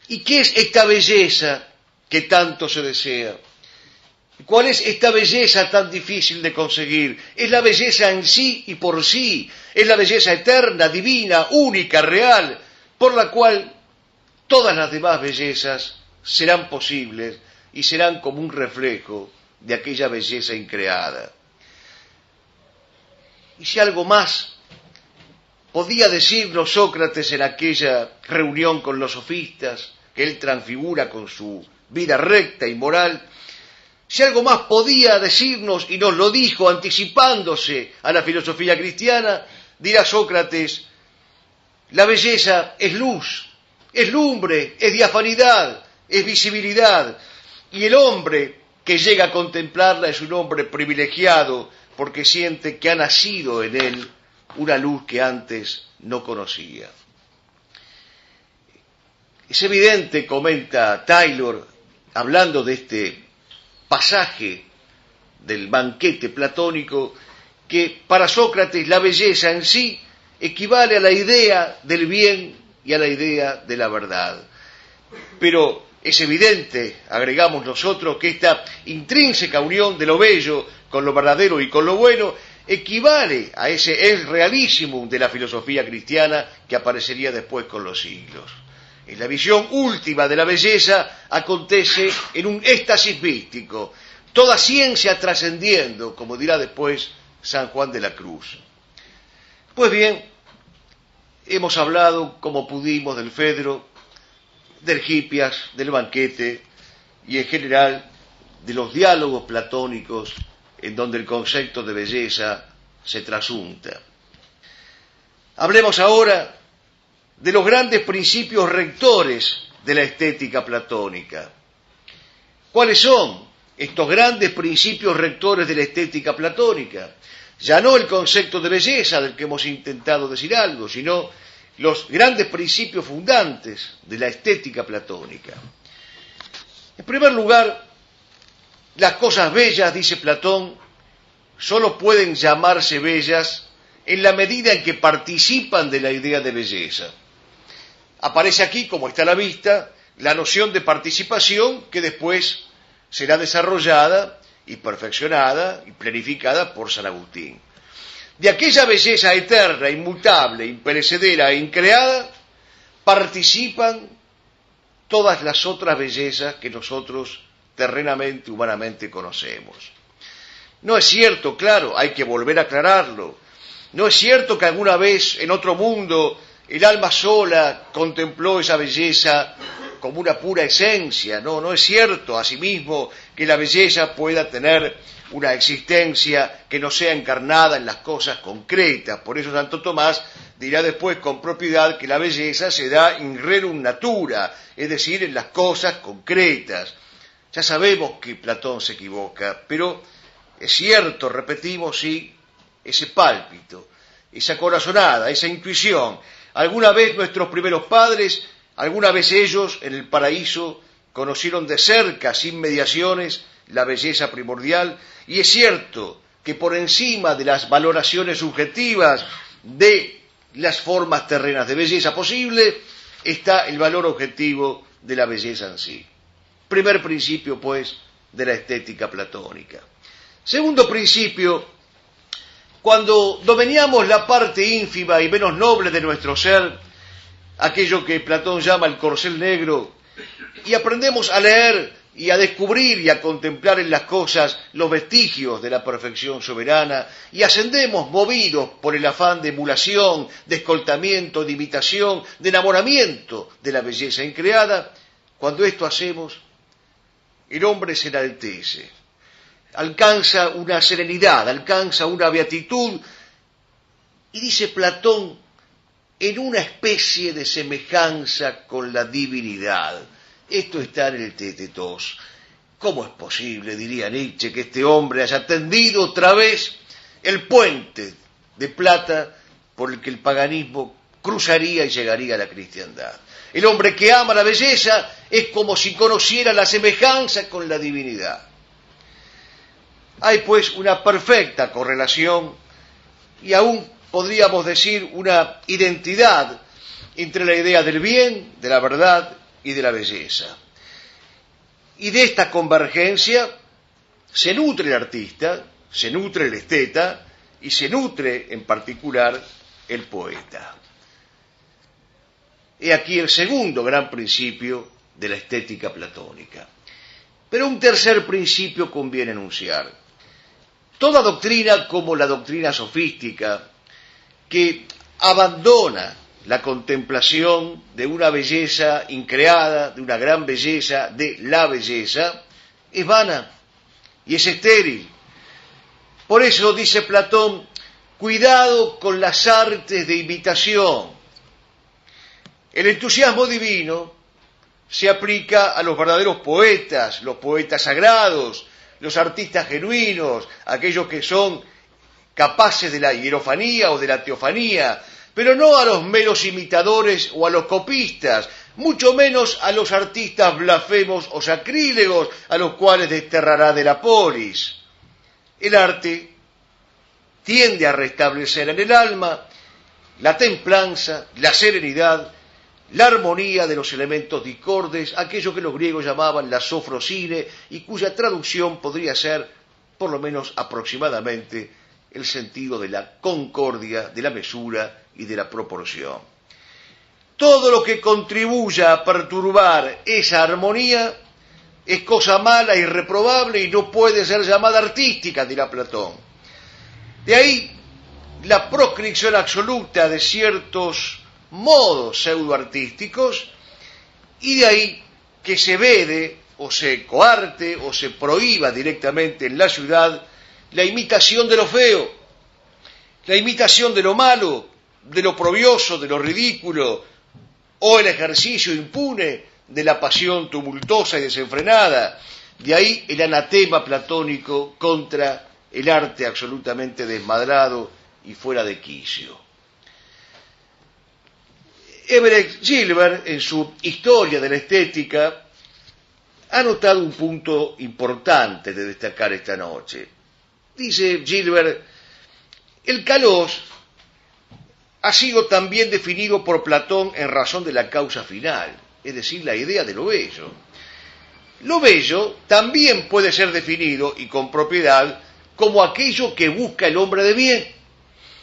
¿Y qué es esta belleza que tanto se desea? ¿Cuál es esta belleza tan difícil de conseguir? Es la belleza en sí y por sí, es la belleza eterna, divina, única, real, por la cual todas las demás bellezas serán posibles y serán como un reflejo de aquella belleza increada. Y si algo más podía decirnos Sócrates en aquella reunión con los sofistas, que él transfigura con su vida recta y moral, si algo más podía decirnos, y nos lo dijo anticipándose a la filosofía cristiana, dirá Sócrates, la belleza es luz, es lumbre, es diafanidad, es visibilidad, y el hombre que llega a contemplarla es un hombre privilegiado porque siente que ha nacido en él una luz que antes no conocía. Es evidente, comenta Taylor, hablando de este pasaje del banquete platónico, que para Sócrates la belleza en sí equivale a la idea del bien y a la idea de la verdad. Pero es evidente, agregamos nosotros, que esta intrínseca unión de lo bello con lo verdadero y con lo bueno equivale a ese es realísimum de la filosofía cristiana que aparecería después con los siglos. En la visión última de la belleza acontece en un éxtasis místico, toda ciencia trascendiendo, como dirá después San Juan de la Cruz. Pues bien, hemos hablado como pudimos del Fedro, del Hipias, del banquete y en general de los diálogos platónicos en donde el concepto de belleza se trasunta. Hablemos ahora de los grandes principios rectores de la estética platónica. ¿Cuáles son estos grandes principios rectores de la estética platónica? Ya no el concepto de belleza del que hemos intentado decir algo, sino los grandes principios fundantes de la estética platónica. En primer lugar, las cosas bellas, dice Platón, solo pueden llamarse bellas en la medida en que participan de la idea de belleza. Aparece aquí, como está a la vista, la noción de participación que después será desarrollada y perfeccionada y planificada por San Agustín. De aquella belleza eterna, inmutable, imperecedera e increada, participan todas las otras bellezas que nosotros terrenamente, humanamente conocemos. No es cierto, claro, hay que volver a aclararlo, no es cierto que alguna vez en otro mundo el alma sola contempló esa belleza como una pura esencia, no es cierto, asimismo, que la belleza pueda tener una existencia que no sea encarnada en las cosas concretas. Por eso Santo Tomás dirá después con propiedad que la belleza se da in rerum natura, es decir, en las cosas concretas. Ya sabemos que Platón se equivoca, pero es cierto, repetimos, sí, ese pálpito, esa corazonada, esa intuición. Alguna vez nuestros primeros padres, alguna vez ellos en el paraíso conocieron de cerca, sin mediaciones, la belleza primordial, y es cierto que por encima de las valoraciones subjetivas de las formas terrenas de belleza posible, está el valor objetivo de la belleza en sí. Primer principio, pues, de la estética platónica. Segundo principio, cuando dominamos la parte ínfima y menos noble de nuestro ser, aquello que Platón llama el corcel negro, y aprendemos a leer y a descubrir y a contemplar en las cosas los vestigios de la perfección soberana, y ascendemos movidos por el afán de emulación, de escoltamiento, de imitación, de enamoramiento de la belleza increada, cuando esto hacemos, el hombre se enaltece, alcanza una serenidad, alcanza una beatitud, y dice Platón, en una especie de semejanza con la divinidad. Esto está en el Tétetos. ¿Cómo es posible, diría Nietzsche, que este hombre haya tendido otra vez el puente de plata por el que el paganismo cruzaría y llegaría a la cristiandad? El hombre que ama la belleza es como si conociera la semejanza con la divinidad. Hay pues una perfecta correlación y aún podríamos decir una identidad entre la idea del bien, de la verdad y de la belleza. Y de esta convergencia se nutre el artista, se nutre el esteta y se nutre en particular el poeta. He aquí el segundo gran principio de la estética platónica. Pero un tercer principio conviene enunciar. Toda doctrina, como la doctrina sofística, que abandona la contemplación de una belleza increada, de una gran belleza, de la belleza, es vana y es estéril. Por eso dice Platón, cuidado con las artes de imitación. El entusiasmo divino se aplica a los verdaderos poetas, los poetas sagrados, los artistas genuinos, aquellos que son capaces de la hierofanía o de la teofanía, pero no a los meros imitadores o a los copistas, mucho menos a los artistas blasfemos o sacrílegos, a los cuales desterrará de la polis. El arte tiende a restablecer en el alma la templanza, la serenidad, la armonía de los elementos discordes, aquello que los griegos llamaban la sofrosine y cuya traducción podría ser, por lo menos aproximadamente, el sentido de la concordia, de la mesura y de la proporción. Todo lo que contribuya a perturbar esa armonía es cosa mala y reprobable y no puede ser llamada artística, dirá Platón. De ahí la proscripción absoluta de ciertos modos pseudoartísticos y de ahí que se vede o se coarte o se prohíba directamente en la ciudad la imitación de lo feo, la imitación de lo malo, de lo probioso, de lo ridículo, o el ejercicio impune de la pasión tumultuosa y desenfrenada. De ahí el anatema platónico contra el arte absolutamente desmadrado y fuera de quicio. Everett Gilbert, en su Historia de la Estética, ha notado un punto importante de destacar esta noche. Dice Gilbert, el kalos ha sido también definido por Platón en razón de la causa final, es decir, la idea de lo bello. Lo bello también puede ser definido, y con propiedad, como aquello que busca el hombre de bien,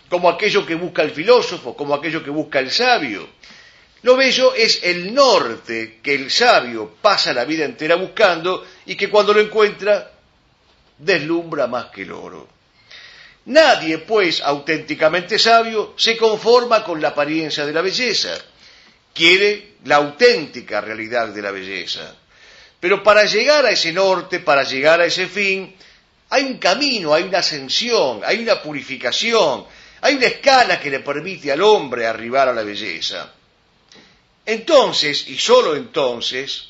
como aquello que busca el filósofo, como aquello que busca el sabio. Lo bello es el norte que el sabio pasa la vida entera buscando y que cuando lo encuentra deslumbra más que el oro. Nadie, pues, auténticamente sabio, se conforma con la apariencia de la belleza. Quiere la auténtica realidad de la belleza. Pero para llegar a ese norte, para llegar a ese fin, hay un camino, hay una ascensión, hay una purificación, hay una escala que le permite al hombre arribar a la belleza. Entonces, y sólo entonces,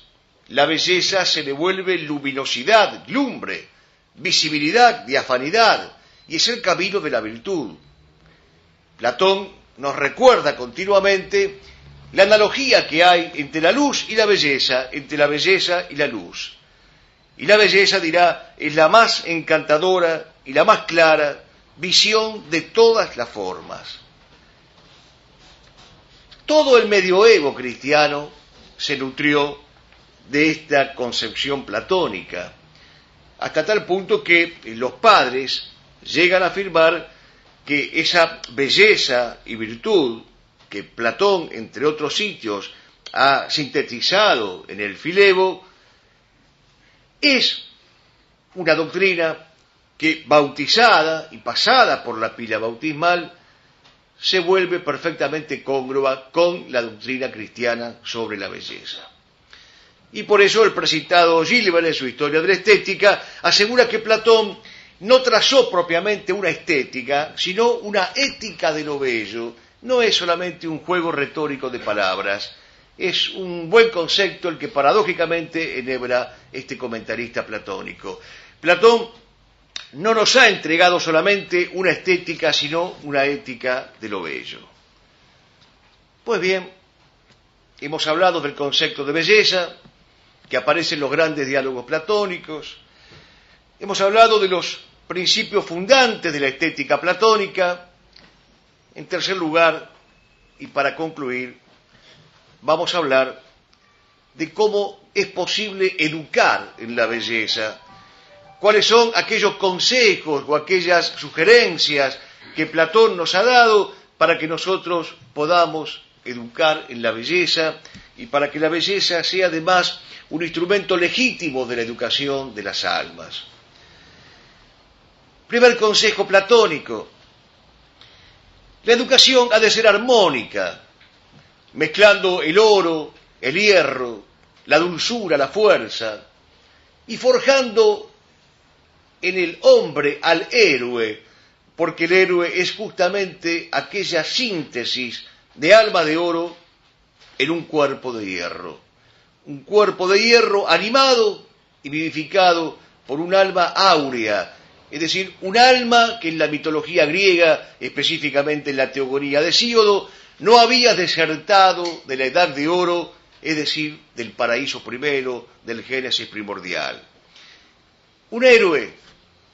la belleza se le vuelve luminosidad, lumbre, visibilidad, diafanidad, y es el camino de la virtud. Platón nos recuerda continuamente la analogía que hay entre la luz y la belleza, entre la belleza y la luz. Y la belleza, dirá, es la más encantadora y la más clara visión de todas las formas. Todo el medioevo cristiano se nutrió de esta concepción platónica, hasta tal punto que los padres llegan a afirmar que esa belleza y virtud que Platón, entre otros sitios, ha sintetizado en el Filebo, es una doctrina que, bautizada y pasada por la pila bautismal, se vuelve perfectamente cóngrua con la doctrina cristiana sobre la belleza. Y por eso el precitado Gilbert, en su Historia de la Estética, asegura que Platón no trazó propiamente una estética, sino una ética de lo bello. No es solamente un juego retórico de palabras, es un buen concepto el que paradójicamente enhebra este comentarista platónico. Platón no nos ha entregado solamente una estética, sino una ética de lo bello. Pues bien, hemos hablado del concepto de belleza, que aparece en los grandes diálogos platónicos. Hemos hablado de los principios fundantes de la estética platónica. En tercer lugar, y para concluir, vamos a hablar de cómo es posible educar en la belleza, cuáles son aquellos consejos o aquellas sugerencias que Platón nos ha dado para que nosotros podamos educar en la belleza y para que la belleza sea además un instrumento legítimo de la educación de las almas. Primer consejo platónico: la educación ha de ser armónica, mezclando el oro, el hierro, la dulzura, la fuerza, y forjando en el hombre al héroe, porque el héroe es justamente aquella síntesis de alma de oro en un cuerpo de hierro. Un cuerpo de hierro animado y vivificado por un alma áurea, es decir, un alma que en la mitología griega, específicamente en la teogonía de Hesíodo, no había desertado de la edad de oro, es decir, del paraíso primero, del Génesis primordial. Un héroe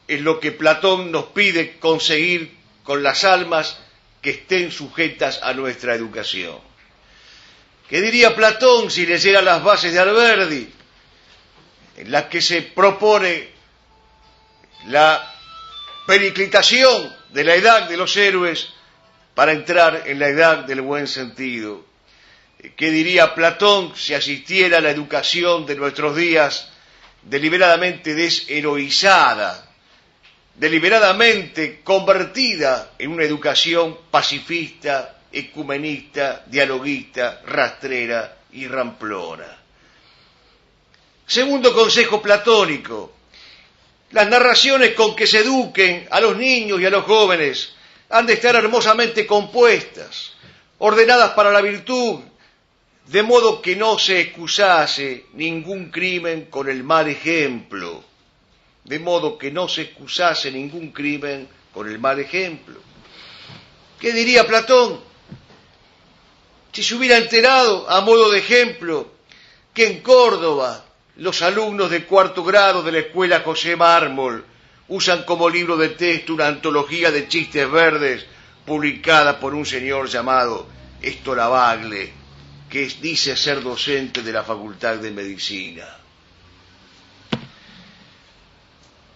es lo que Platón nos pide conseguir con las almas que estén sujetas a nuestra educación. ¿Qué diría Platón si leyera las bases de Alberdi, en las que se propone la periclitación de la edad de los héroes para entrar en la edad del buen sentido? ¿Qué diría Platón si asistiera a la educación de nuestros días deliberadamente desheroizada, deliberadamente convertida en una educación pacifista, ecumenista, dialoguista, rastrera y ramplona? Segundo consejo platónico: las narraciones con que se eduquen a los niños y a los jóvenes han de estar hermosamente compuestas, ordenadas para la virtud, de modo que no se excusase ningún crimen con el mal ejemplo. De modo que no se excusase ningún crimen con el mal ejemplo. ¿Qué diría Platón si se hubiera enterado, a modo de ejemplo, que en Córdoba los alumnos de cuarto grado de la escuela José Mármol usan como libro de texto una antología de chistes verdes publicada por un señor llamado Estolavagle, que dice ser docente de la Facultad de Medicina?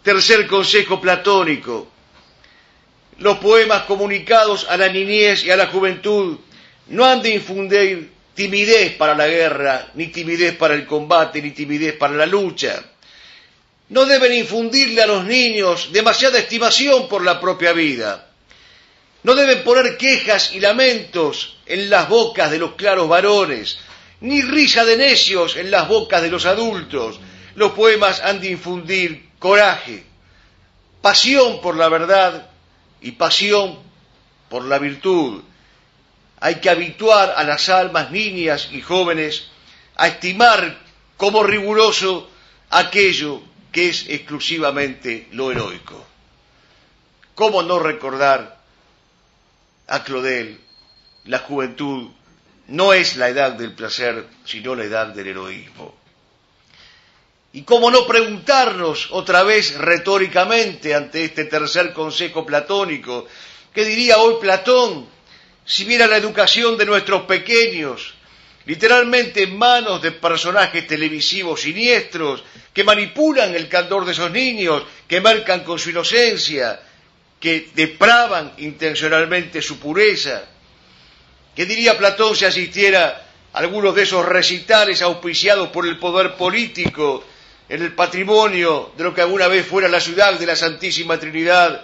Tercer consejo platónico: los poemas comunicados a la niñez y a la juventud no han de infundir timidez para la guerra, ni timidez para el combate, ni timidez para la lucha. No deben infundirle a los niños demasiada estimación por la propia vida. No deben poner quejas y lamentos en las bocas de los claros varones, ni risa de necios en las bocas de los adultos. Los poemas han de infundir coraje, pasión por la verdad y pasión por la virtud. Hay que habituar a las almas niñas y jóvenes a estimar como riguroso aquello que es exclusivamente lo heroico. ¿Cómo no recordar a Claudel? La juventud no es la edad del placer, sino la edad del heroísmo. Y cómo no preguntarnos otra vez retóricamente ante este tercer consejo platónico, ¿qué diría hoy Platón si viera la educación de nuestros pequeños, literalmente en manos de personajes televisivos siniestros que manipulan el candor de esos niños, que marcan con su inocencia, que depravan intencionalmente su pureza? ¿Qué diría Platón si asistiera a algunos de esos recitales auspiciados por el poder político en el patrimonio de lo que alguna vez fuera la ciudad de la Santísima Trinidad?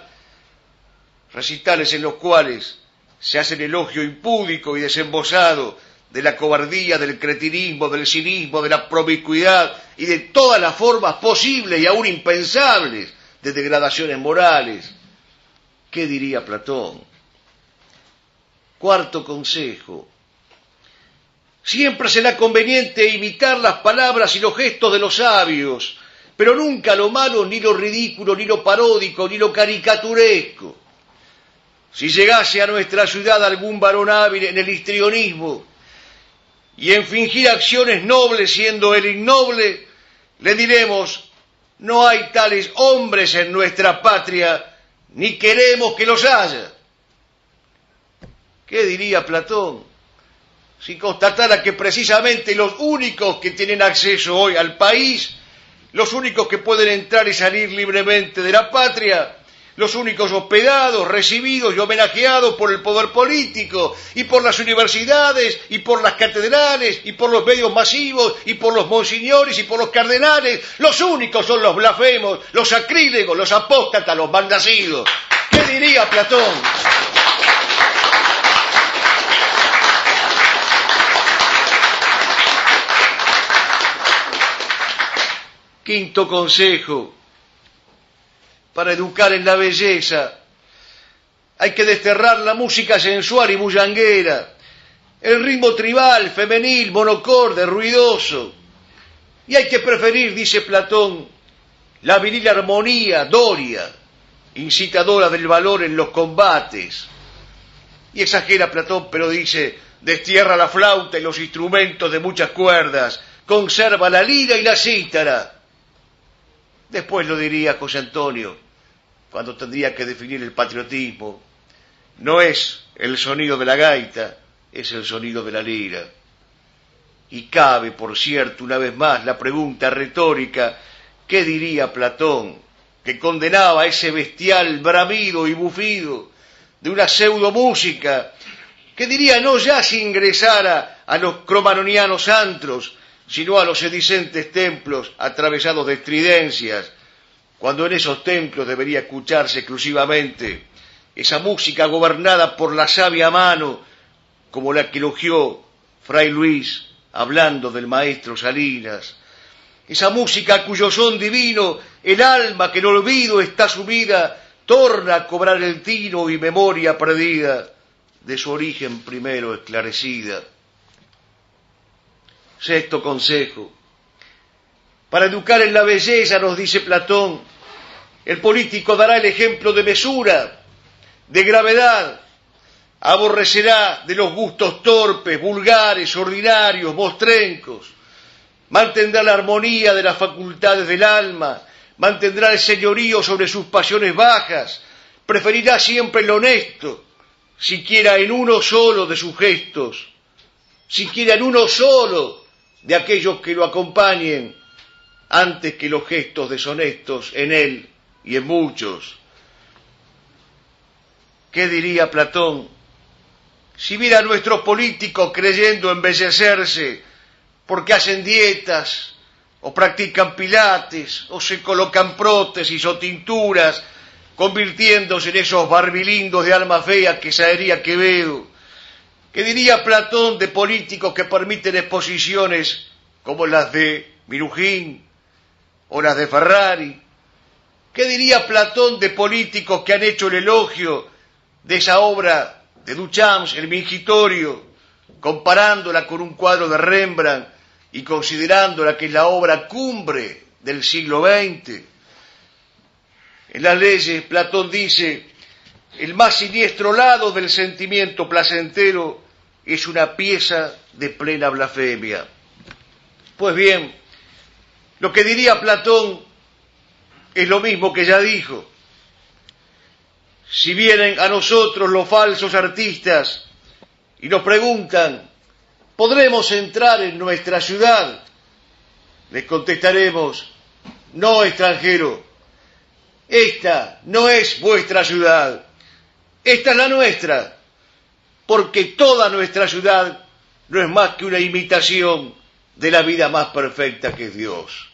Recitales en los cuales se hace el elogio impúdico y desembosado de la cobardía, del cretinismo, del cinismo, de la promiscuidad y de todas las formas posibles y aún impensables de degradaciones morales. ¿Qué diría Platón? Cuarto consejo. Siempre será conveniente imitar las palabras y los gestos de los sabios, pero nunca lo malo, ni lo ridículo, ni lo paródico, ni lo caricaturesco. Si llegase a nuestra ciudad algún varón hábil en el histrionismo y en fingir acciones nobles siendo él innoble, le diremos: no hay tales hombres en nuestra patria, ni queremos que los haya. ¿Qué diría Platón si constatara que precisamente los únicos que tienen acceso hoy al país, los únicos que pueden entrar y salir libremente de la patria, los únicos hospedados, recibidos y homenajeados por el poder político, y por las universidades, y por las catedrales, y por los medios masivos, y por los monseñores, y por los cardenales, los únicos son los blasfemos, los sacrílegos, los apóstatas, los malnacidos? ¿Qué diría Platón? Quinto consejo. Para educar en la belleza hay que desterrar la música sensual y bullanguera, el ritmo tribal, femenil, monocorde, ruidoso. Y hay que preferir, dice Platón, la viril armonía doria, incitadora del valor en los combates. Y exagera Platón, pero dice: destierra la flauta y los instrumentos de muchas cuerdas, conserva la lira y la cítara. Después lo diría José Antonio, cuando tendría que definir el patriotismo: no es el sonido de la gaita, es el sonido de la lira. Y cabe, por cierto, una vez más la pregunta retórica: ¿qué diría Platón, que condenaba ese bestial bramido y bufido de una pseudomúsica? ¿Qué diría no ya si ingresara a los cromanonianos antros, sino a los sedicentes templos atravesados de estridencias, cuando en esos templos debería escucharse exclusivamente esa música gobernada por la sabia mano, como la que elogió Fray Luis hablando del maestro Salinas, esa música cuyo son divino el alma que en olvido está sumida torna a cobrar el tino y memoria perdida de su origen primero esclarecida? Sexto consejo. Para educar en la belleza, nos dice Platón, el político dará el ejemplo de mesura, de gravedad, aborrecerá de los gustos torpes, vulgares, ordinarios, mostrencos, mantendrá la armonía de las facultades del alma, mantendrá el señorío sobre sus pasiones bajas, preferirá siempre lo honesto, siquiera en uno solo de sus gestos, siquiera en uno solo de aquellos que lo acompañen, antes que los gestos deshonestos en él y en muchos. ¿Qué diría Platón si viera a nuestros políticos creyendo embellecerse porque hacen dietas, o practican pilates, o se colocan prótesis o tinturas, convirtiéndose en esos barbilindos de alma fea que Saería Quevedo? ¿Qué diría Platón de políticos que permiten exposiciones como las de Minujín o las de Ferrari? ¿Qué diría Platón de políticos que han hecho el elogio de esa obra de Duchamp, El Mingitorio, comparándola con un cuadro de Rembrandt y considerándola que es la obra cumbre del siglo XX? En las leyes, Platón dice: el más siniestro lado del sentimiento placentero es una pieza de plena blasfemia. Pues bien, Lo que diría Platón es lo mismo que ya dijo. Si vienen a nosotros los falsos artistas y nos preguntan, ¿podremos entrar en nuestra ciudad? Les contestaremos, no, extranjero, esta no es vuestra ciudad, esta es la nuestra, porque toda nuestra ciudad no es más que una imitación de la vida más perfecta que es Dios.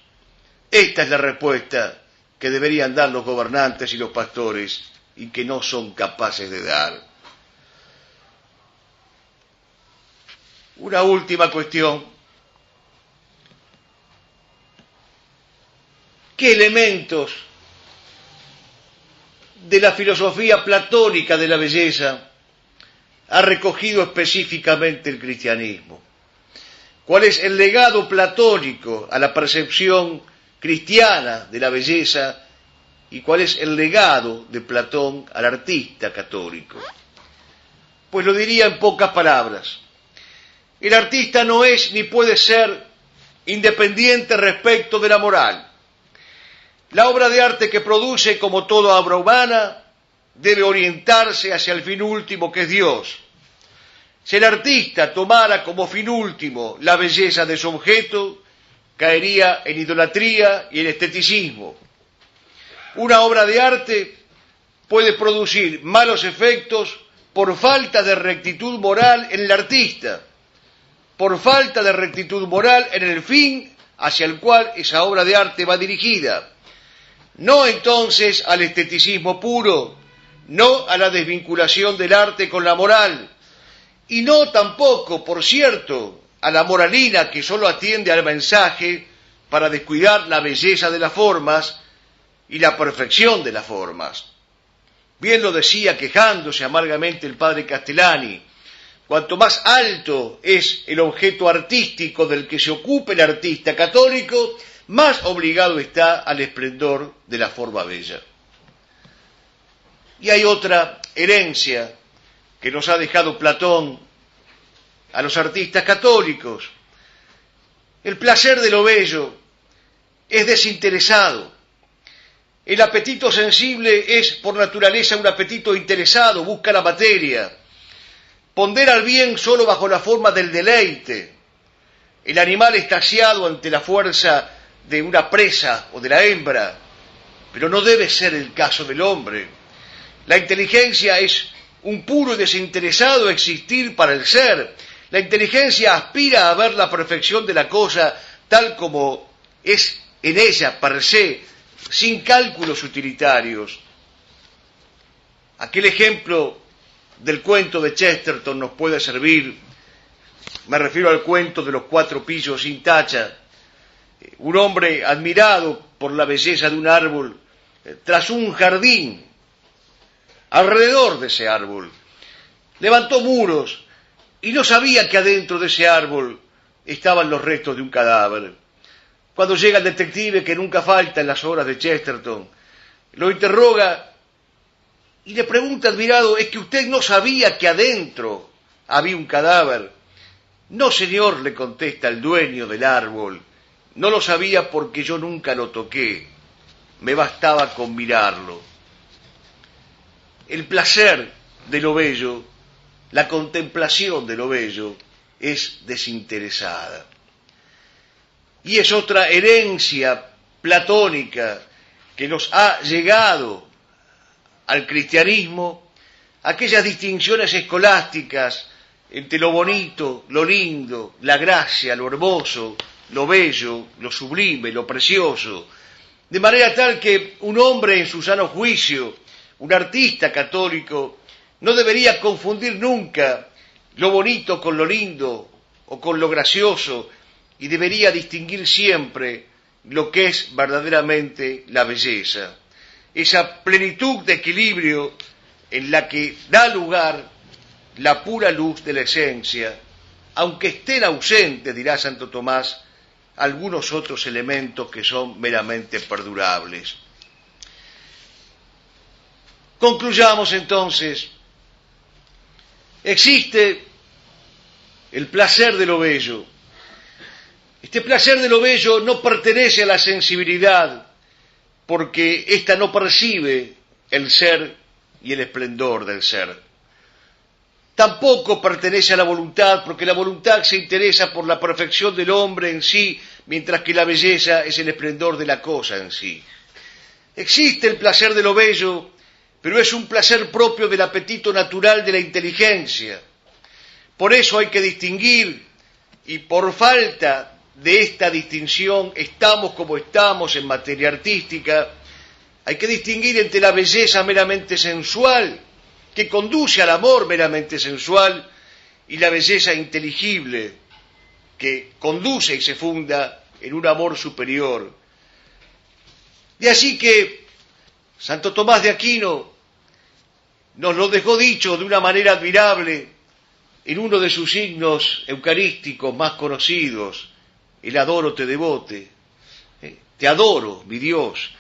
Esta es la respuesta que deberían dar los gobernantes y los pastores y que no son capaces de dar. Una última cuestión. ¿Qué elementos de la filosofía platónica de la belleza ha recogido específicamente el cristianismo? ¿Cuál es el legado platónico a la percepción cristiana de la belleza y cuál es el legado de Platón al artista católico? Pues lo diría en pocas palabras. El artista no es ni puede ser independiente respecto de la moral. La obra de arte que produce, como toda obra humana, debe orientarse hacia el fin último que es Dios. Si el artista tomara como fin último la belleza de su objeto, caería en idolatría y en esteticismo. Una obra de arte puede producir malos efectos por falta de rectitud moral en el artista, por falta de rectitud moral en el fin hacia el cual esa obra de arte va dirigida. No entonces al esteticismo puro, no a la desvinculación del arte con la moral, y no tampoco, por cierto, a la moralina que solo atiende al mensaje para descuidar la belleza de las formas y la perfección de las formas. Bien lo decía quejándose amargamente el padre Castellani, cuanto más alto es el objeto artístico del que se ocupe el artista católico, más obligado está al esplendor de la forma bella. Y hay otra herencia que nos ha dejado Platón a los artistas católicos. El placer de lo bello es desinteresado. El apetito sensible es por naturaleza un apetito interesado, busca la materia. Pondera el bien solo bajo la forma del deleite. El animal extasiado ante la fuerza de una presa o de la hembra, pero no debe ser el caso del hombre. La inteligencia es un puro y desinteresado existir para el ser. La inteligencia aspira a ver la perfección de la cosa tal como es en ella per se, sin cálculos utilitarios. Aquel ejemplo del cuento de Chesterton nos puede servir. Me refiero al cuento de los 4 pillos sin tacha. Un hombre admirado por la belleza de un árbol, tras un jardín, alrededor de ese árbol, levantó muros y no sabía que adentro de ese árbol estaban los restos de un cadáver. Cuando llega el detective, que nunca falta en las obras de Chesterton, lo interroga y le pregunta admirado, ¿es que usted no sabía que adentro había un cadáver? No, señor, le contesta el dueño del árbol, no lo sabía porque yo nunca lo toqué, me bastaba con mirarlo. El placer de lo bello, la contemplación de lo bello, es desinteresada. Y es otra herencia platónica que nos ha llegado al cristianismo, aquellas distinciones escolásticas entre lo bonito, lo lindo, la gracia, lo hermoso, lo bello, lo sublime, lo precioso, de manera tal que un hombre en su sano juicio, un artista católico, no debería confundir nunca lo bonito con lo lindo o con lo gracioso, y debería distinguir siempre lo que es verdaderamente la belleza, esa plenitud de equilibrio en la que da lugar la pura luz de la esencia, aunque estén ausentes, dirá Santo Tomás, algunos otros elementos que son meramente perdurables. Concluyamos entonces. Existe el placer de lo bello, Este placer de lo bello no pertenece a la sensibilidad, porque ésta no percibe el ser y el esplendor del ser. Tampoco pertenece a la voluntad, porque la voluntad se interesa por la perfección del hombre en sí, mientras que la belleza es el esplendor de la cosa en sí. Existe el placer de lo bello, pero es un placer propio del apetito natural de la inteligencia. Por eso hay que distinguir, y por falta de esta distinción estamos como estamos en materia artística, hay que distinguir entre la belleza meramente sensual, que conduce al amor meramente sensual, y la belleza inteligible, que conduce y se funda en un amor superior. De así que Santo Tomás de Aquino nos lo dejó dicho de una manera admirable en uno de sus himnos eucarísticos más conocidos, el Adoro te devote. Te adoro, mi Dios.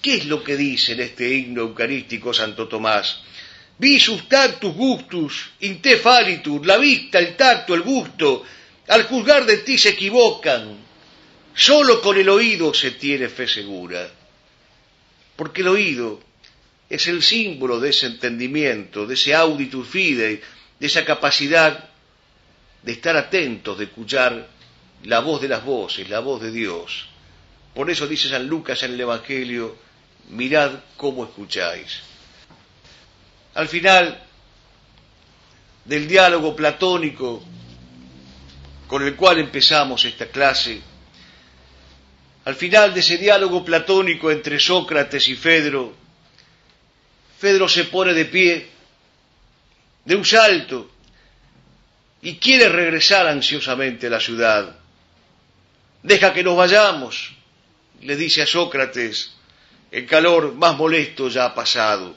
¿Qué es lo que dice en este himno eucarístico Santo Tomás? Visus tactus gustus, in te falitur, la vista, el tacto, el gusto, al juzgar de ti se equivocan, solo con el oído se tiene fe segura. Porque el oído es el símbolo de ese entendimiento, de ese auditus fidei, de esa capacidad de estar atentos, de escuchar la voz de las voces, la voz de Dios. Por eso dice San Lucas en el Evangelio, mirad cómo escucháis. Al final del diálogo platónico con el cual empezamos esta clase, al final de ese diálogo platónico entre Sócrates y Fedro, Fedro se pone de pie de un salto y quiere regresar ansiosamente a la ciudad. Deja que nos vayamos, le dice a Sócrates, el calor más molesto ya ha pasado.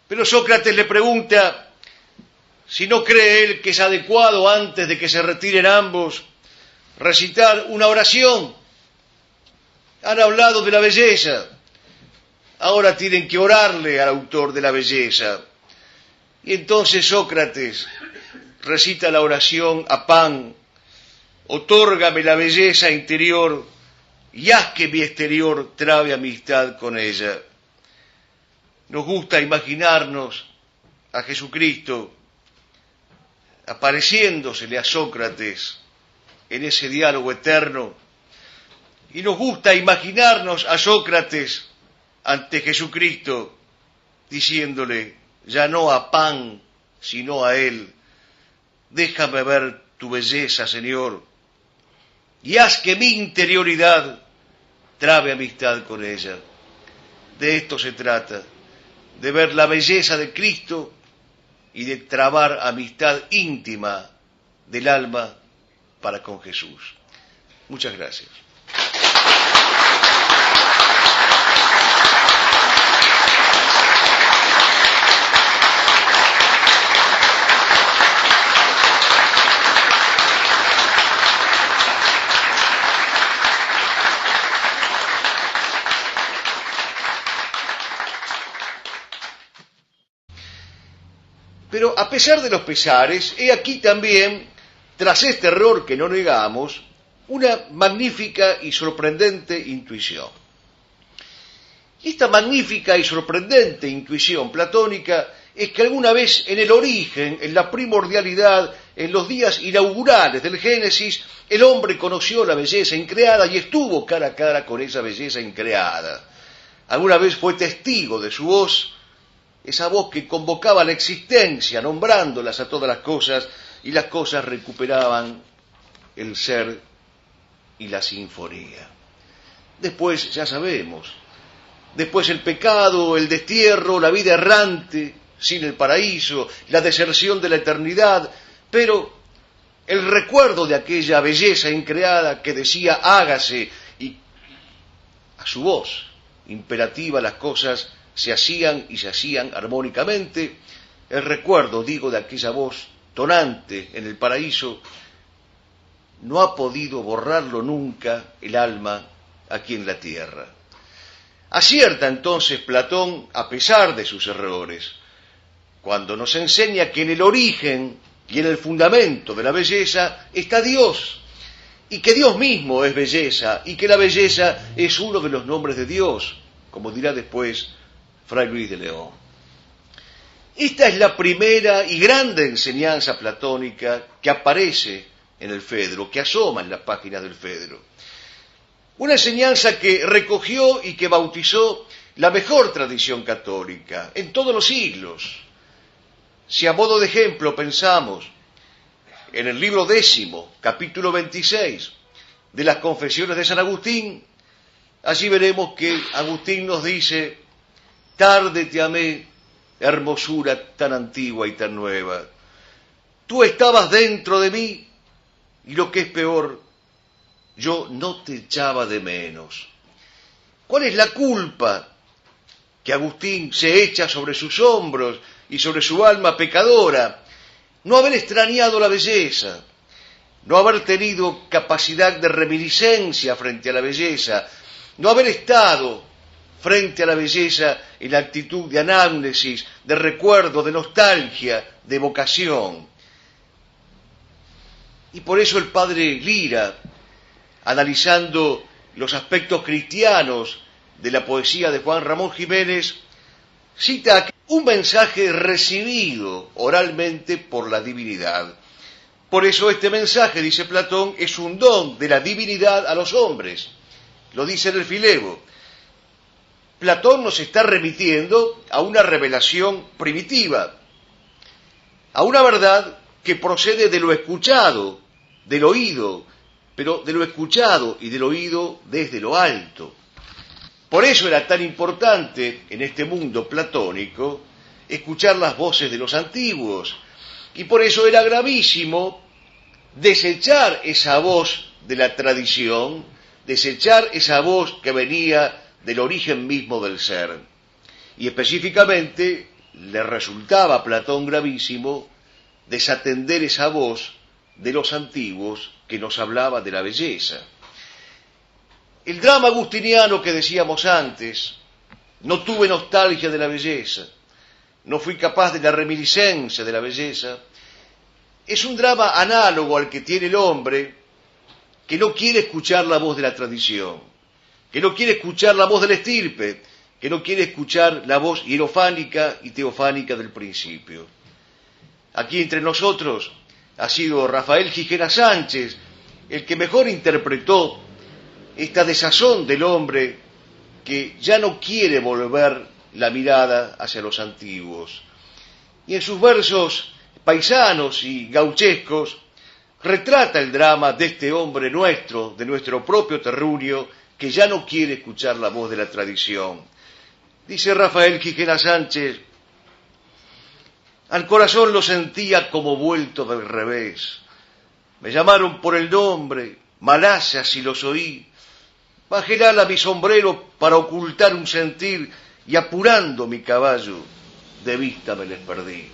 Pero Sócrates le pregunta si no cree él que es adecuado antes de que se retiren ambos recitar una oración. Han hablado de la belleza, ahora tienen que orarle al autor de la belleza. Y entonces Sócrates recita la oración a Pan, otórgame la belleza interior y haz que mi exterior trabe amistad con ella. Nos gusta imaginarnos a Jesucristo apareciéndosele a Sócrates en ese diálogo eterno, y nos gusta imaginarnos a Sócrates ante Jesucristo diciéndole, ya no a Pan, sino a Él, déjame ver tu belleza, Señor, y haz que mi interioridad trabe amistad con ella. De esto se trata, de ver la belleza de Cristo y de trabar amistad íntima del alma para con Jesús. Muchas gracias. Pero a pesar de los pesares, he aquí también, tras este error que no negamos, una magnífica y sorprendente intuición. Esta magnífica y sorprendente intuición platónica es que alguna vez en el origen, en la primordialidad, en los días inaugurales del Génesis, el hombre conoció la belleza increada y estuvo cara a cara con esa belleza increada. Alguna vez fue testigo de su voz, esa voz que convocaba la existencia, nombrándolas a todas las cosas, y las cosas recuperaban el ser y la sinfonía. Después, ya sabemos, después el pecado, el destierro, la vida errante, sin el paraíso, la deserción de la eternidad, pero el recuerdo de aquella belleza increada que decía hágase, y a su voz imperativa las cosas se hacían y se hacían armónicamente. El recuerdo, digo, de aquella voz tonante en el paraíso, no ha podido borrarlo nunca el alma aquí en la tierra. Acierta entonces Platón a pesar de sus errores, cuando nos enseña que en el origen y en el fundamento de la belleza está Dios, y que Dios mismo es belleza, y que la belleza es uno de los nombres de Dios, como dirá después Fray Luis de León. Esta es la primera y grande enseñanza platónica que aparece en el Fedro, que asoma en las páginas del Fedro. Una enseñanza que recogió y que bautizó la mejor tradición católica en todos los siglos. Si a modo de ejemplo pensamos en el libro 10, capítulo 26 de las Confesiones de San Agustín, allí veremos que Agustín nos dice: tarde te amé, hermosura tan antigua y tan nueva. Tú estabas dentro de mí y, lo que es peor, yo no te echaba de menos. ¿Cuál es la culpa que Agustín se echa sobre sus hombros y sobre su alma pecadora? No haber extrañado la belleza, no haber tenido capacidad de reminiscencia frente a la belleza, no haber estado frente a la belleza en la actitud de anámnesis, de recuerdo, de nostalgia, de vocación. Y por eso el padre Lira, analizando los aspectos cristianos de la poesía de Juan Ramón Jiménez, cita un mensaje recibido oralmente por la divinidad. Por eso este mensaje, dice Platón, es un don de la divinidad a los hombres. Lo dice en el Filebo. Platón nos está remitiendo a una revelación primitiva, a una verdad que procede de lo escuchado, del oído, pero de lo escuchado y del oído desde lo alto. Por eso era tan importante en este mundo platónico escuchar las voces de los antiguos, y por eso era gravísimo desechar esa voz de la tradición, desechar esa voz que venía del origen mismo del ser. Y específicamente le resultaba a Platón gravísimo desatender esa voz de los antiguos que nos hablaba de la belleza. El drama agustiniano que decíamos antes: no tuve nostalgia de la belleza, no fui capaz de la reminiscencia de la belleza, es un drama análogo al que tiene el hombre que no quiere escuchar la voz de la tradición, que no quiere escuchar la voz del estirpe, que no quiere escuchar la voz hierofánica y teofánica del principio. Aquí entre nosotros ha sido Rafael Gijena Sánchez el que mejor interpretó esta desazón del hombre que ya no quiere volver la mirada hacia los antiguos. Y en sus versos paisanos y gauchescos retrata el drama de este hombre nuestro, de nuestro propio terruño, que ya no quiere escuchar la voz de la tradición. Dice Rafael Gijena Sánchez: al corazón lo sentía como vuelto del revés. Me llamaron por el nombre, Malasia, y los oí. Bajé el ala a mi sombrero para ocultar un sentir, y apurando mi caballo, de vista me les perdí.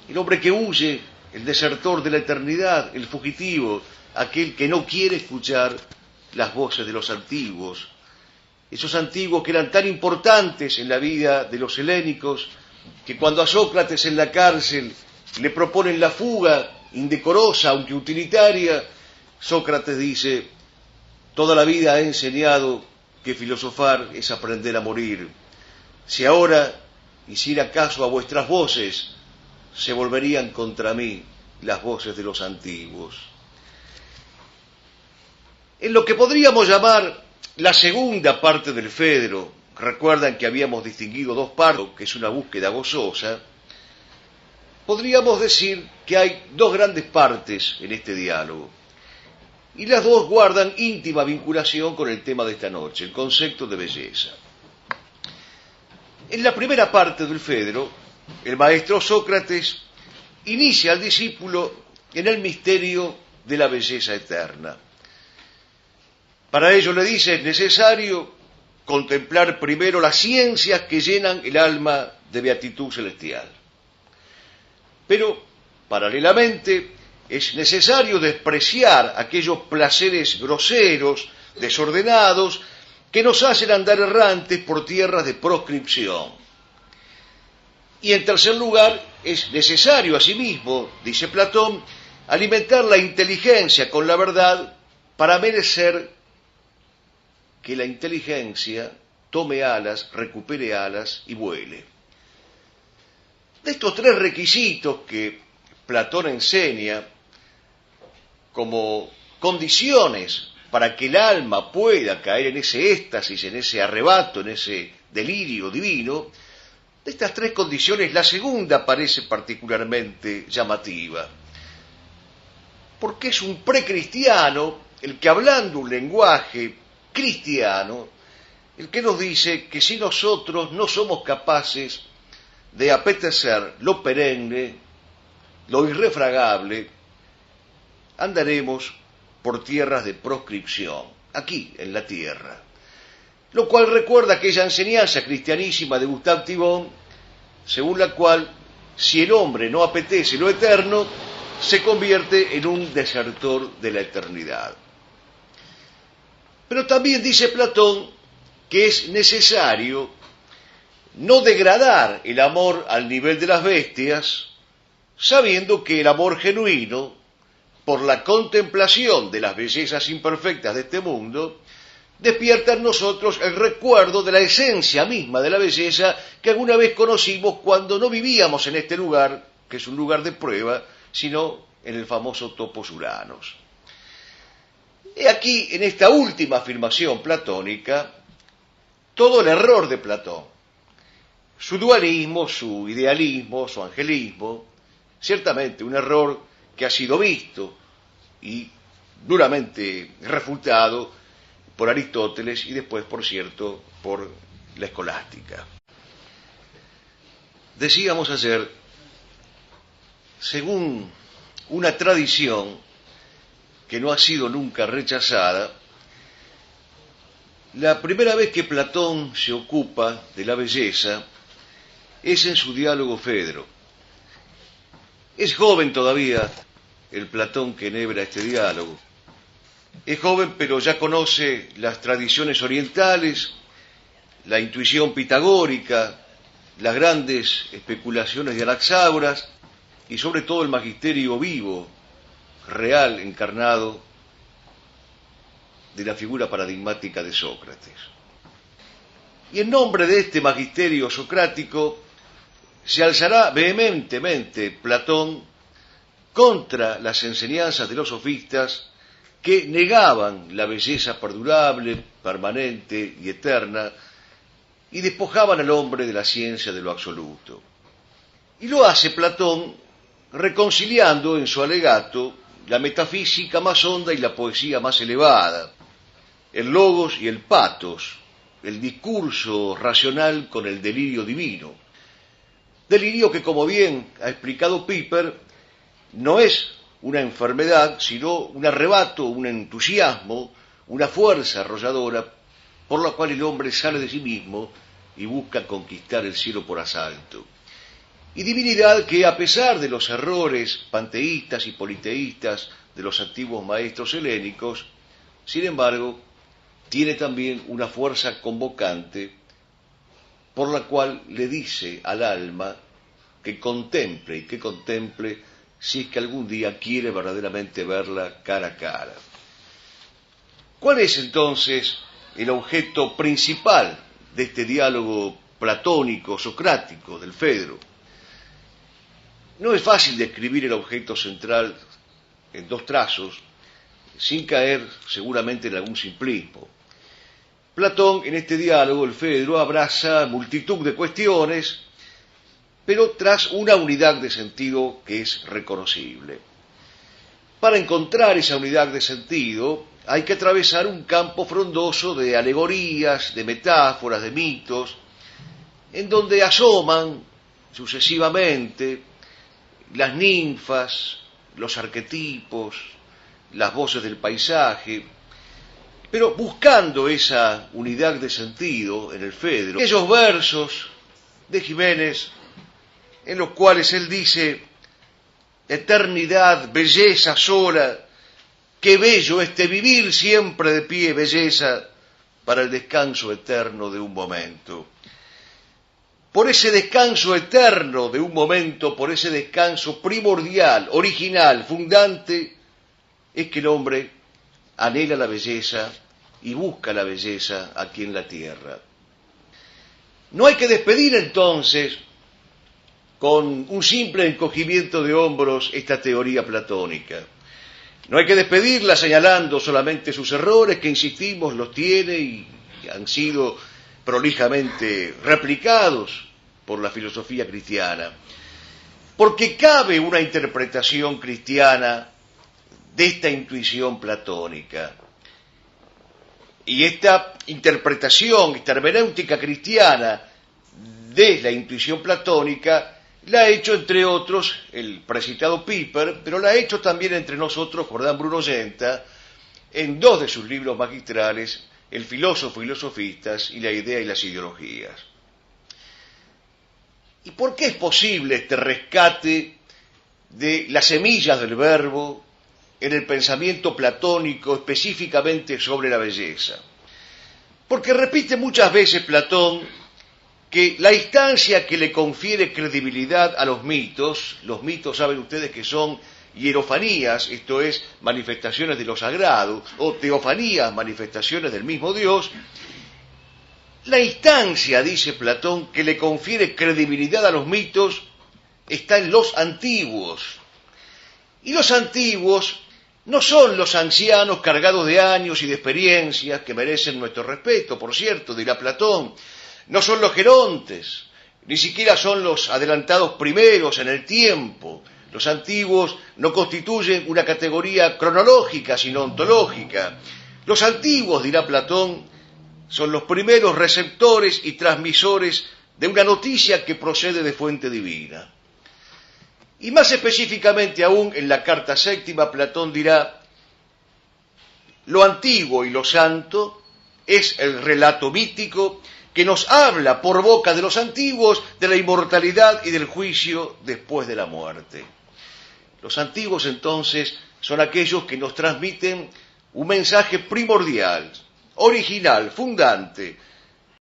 El hombre que huye, el desertor de la eternidad, el fugitivo, aquel que no quiere escuchar las voces de los antiguos, esos antiguos que eran tan importantes en la vida de los helénicos, que cuando a Sócrates en la cárcel le proponen la fuga, indecorosa aunque utilitaria, Sócrates dice: toda la vida he enseñado que filosofar es aprender a morir. Si ahora hiciera caso a vuestras voces, se volverían contra mí las voces de los antiguos. En lo que podríamos llamar la segunda parte del Fedro, recuerdan que habíamos distinguido dos partes, que es una búsqueda gozosa, podríamos decir que hay dos grandes partes en este diálogo, y las dos guardan íntima vinculación con el tema de esta noche, el concepto de belleza. En la primera parte del Fedro, el maestro Sócrates inicia al discípulo en el misterio de la belleza eterna. Para ello le dice: es necesario contemplar primero las ciencias que llenan el alma de beatitud celestial. Pero, paralelamente, es necesario despreciar aquellos placeres groseros, desordenados, que nos hacen andar errantes por tierras de proscripción. Y en tercer lugar, es necesario asimismo, dice Platón, alimentar la inteligencia con la verdad para merecer que la inteligencia tome alas, recupere alas y vuele. De estos tres requisitos que Platón enseña como condiciones para que el alma pueda caer en ese éxtasis, en ese arrebato, en ese delirio divino, de estas tres condiciones la segunda parece particularmente llamativa, porque es un precristiano el que, hablando un lenguaje cristiano, el que nos dice que si nosotros no somos capaces de apetecer lo perenne, lo irrefragable, andaremos por tierras de proscripción, aquí en la tierra. Lo cual recuerda aquella enseñanza cristianísima de Gustave Thibon, según la cual, si el hombre no apetece lo eterno, se convierte en un desertor de la eternidad. Pero también dice Platón que es necesario no degradar el amor al nivel de las bestias, sabiendo que el amor genuino, por la contemplación de las bellezas imperfectas de este mundo, despierta en nosotros el recuerdo de la esencia misma de la belleza que alguna vez conocimos cuando no vivíamos en este lugar, que es un lugar de prueba, sino en el famoso topos Uranos. He aquí, en esta última afirmación platónica, todo el error de Platón. Su dualismo, su idealismo, su angelismo, ciertamente un error que ha sido visto y duramente refutado por Aristóteles y después, por cierto, por la escolástica. Decíamos ayer, según una tradición que no ha sido nunca rechazada, la primera vez que Platón se ocupa de la belleza es en su diálogo Fedro. Es joven todavía el Platón que enhebra este diálogo. Es joven, pero ya conoce las tradiciones orientales, la intuición pitagórica, las grandes especulaciones de Anaxágoras y sobre todo el magisterio vivo, real, encarnado de la figura paradigmática de Sócrates. Y en nombre de este magisterio socrático se alzará vehementemente Platón contra las enseñanzas de los sofistas que negaban la belleza perdurable, permanente y eterna y despojaban al hombre de la ciencia de lo absoluto. Y lo hace Platón reconciliando en su alegato la metafísica más honda y la poesía más elevada, el logos y el patos, el discurso racional con el delirio divino. Delirio que, como bien ha explicado Piper, no es una enfermedad, sino un arrebato, un entusiasmo, una fuerza arrolladora por la cual el hombre sale de sí mismo y busca conquistar el cielo por asalto. Y divinidad que, a pesar de los errores panteístas y politeístas de los antiguos maestros helénicos, sin embargo, tiene también una fuerza convocante por la cual le dice al alma que contemple y que contemple si es que algún día quiere verdaderamente verla cara a cara. ¿Cuál es entonces el objeto principal de este diálogo platónico, socrático del Fedro? No es fácil describir el objeto central en dos trazos, sin caer seguramente en algún simplismo. Platón, en este diálogo, el Fedro, abraza multitud de cuestiones, pero tras una unidad de sentido que es reconocible. Para encontrar esa unidad de sentido, hay que atravesar un campo frondoso de alegorías, de metáforas, de mitos, en donde asoman sucesivamente las ninfas, los arquetipos, las voces del paisaje, pero buscando esa unidad de sentido en el Fedro, aquellos versos de Jiménez en los cuales él dice: eternidad, belleza sola, qué bello este vivir siempre de pie, belleza, para el descanso eterno de un momento. Por ese descanso eterno de un momento, por ese descanso primordial, original, fundante, es que el hombre anhela la belleza y busca la belleza aquí en la tierra. No hay que despedir entonces con un simple encogimiento de hombros esta teoría platónica. No hay que despedirla señalando solamente sus errores, que insistimos los tiene y han sido prolijamente replicados por la filosofía cristiana, porque cabe una interpretación cristiana de esta intuición platónica. Y esta interpretación, esta hermenéutica cristiana de la intuición platónica, la ha hecho, entre otros, el precitado Piper, pero la ha hecho también entre nosotros Jordán Bruno Yenta, en dos de sus libros magistrales, El filósofo y los sofistas y La idea y las ideologías. ¿Y por qué es posible este rescate de las semillas del verbo en el pensamiento platónico, específicamente sobre la belleza? Porque repite muchas veces Platón que la instancia que le confiere credibilidad a los mitos saben ustedes que son hierofanías, esto es, manifestaciones de lo sagrado, o teofanías, manifestaciones del mismo Dios. La instancia, dice Platón, que le confiere credibilidad a los mitos está en los antiguos. Y los antiguos no son los ancianos cargados de años y de experiencias que merecen nuestro respeto, por cierto, dirá Platón. No son los gerontes, ni siquiera son los adelantados primeros en el tiempo. Los antiguos no constituyen una categoría cronológica, sino ontológica. Los antiguos, dirá Platón, son los primeros receptores y transmisores de una noticia que procede de fuente divina. Y más específicamente aún, en la carta séptima, Platón dirá: lo antiguo y lo santo es el relato mítico que nos habla por boca de los antiguos de la inmortalidad y del juicio después de la muerte. Los antiguos, entonces, son aquellos que nos transmiten un mensaje primordial, original, fundante,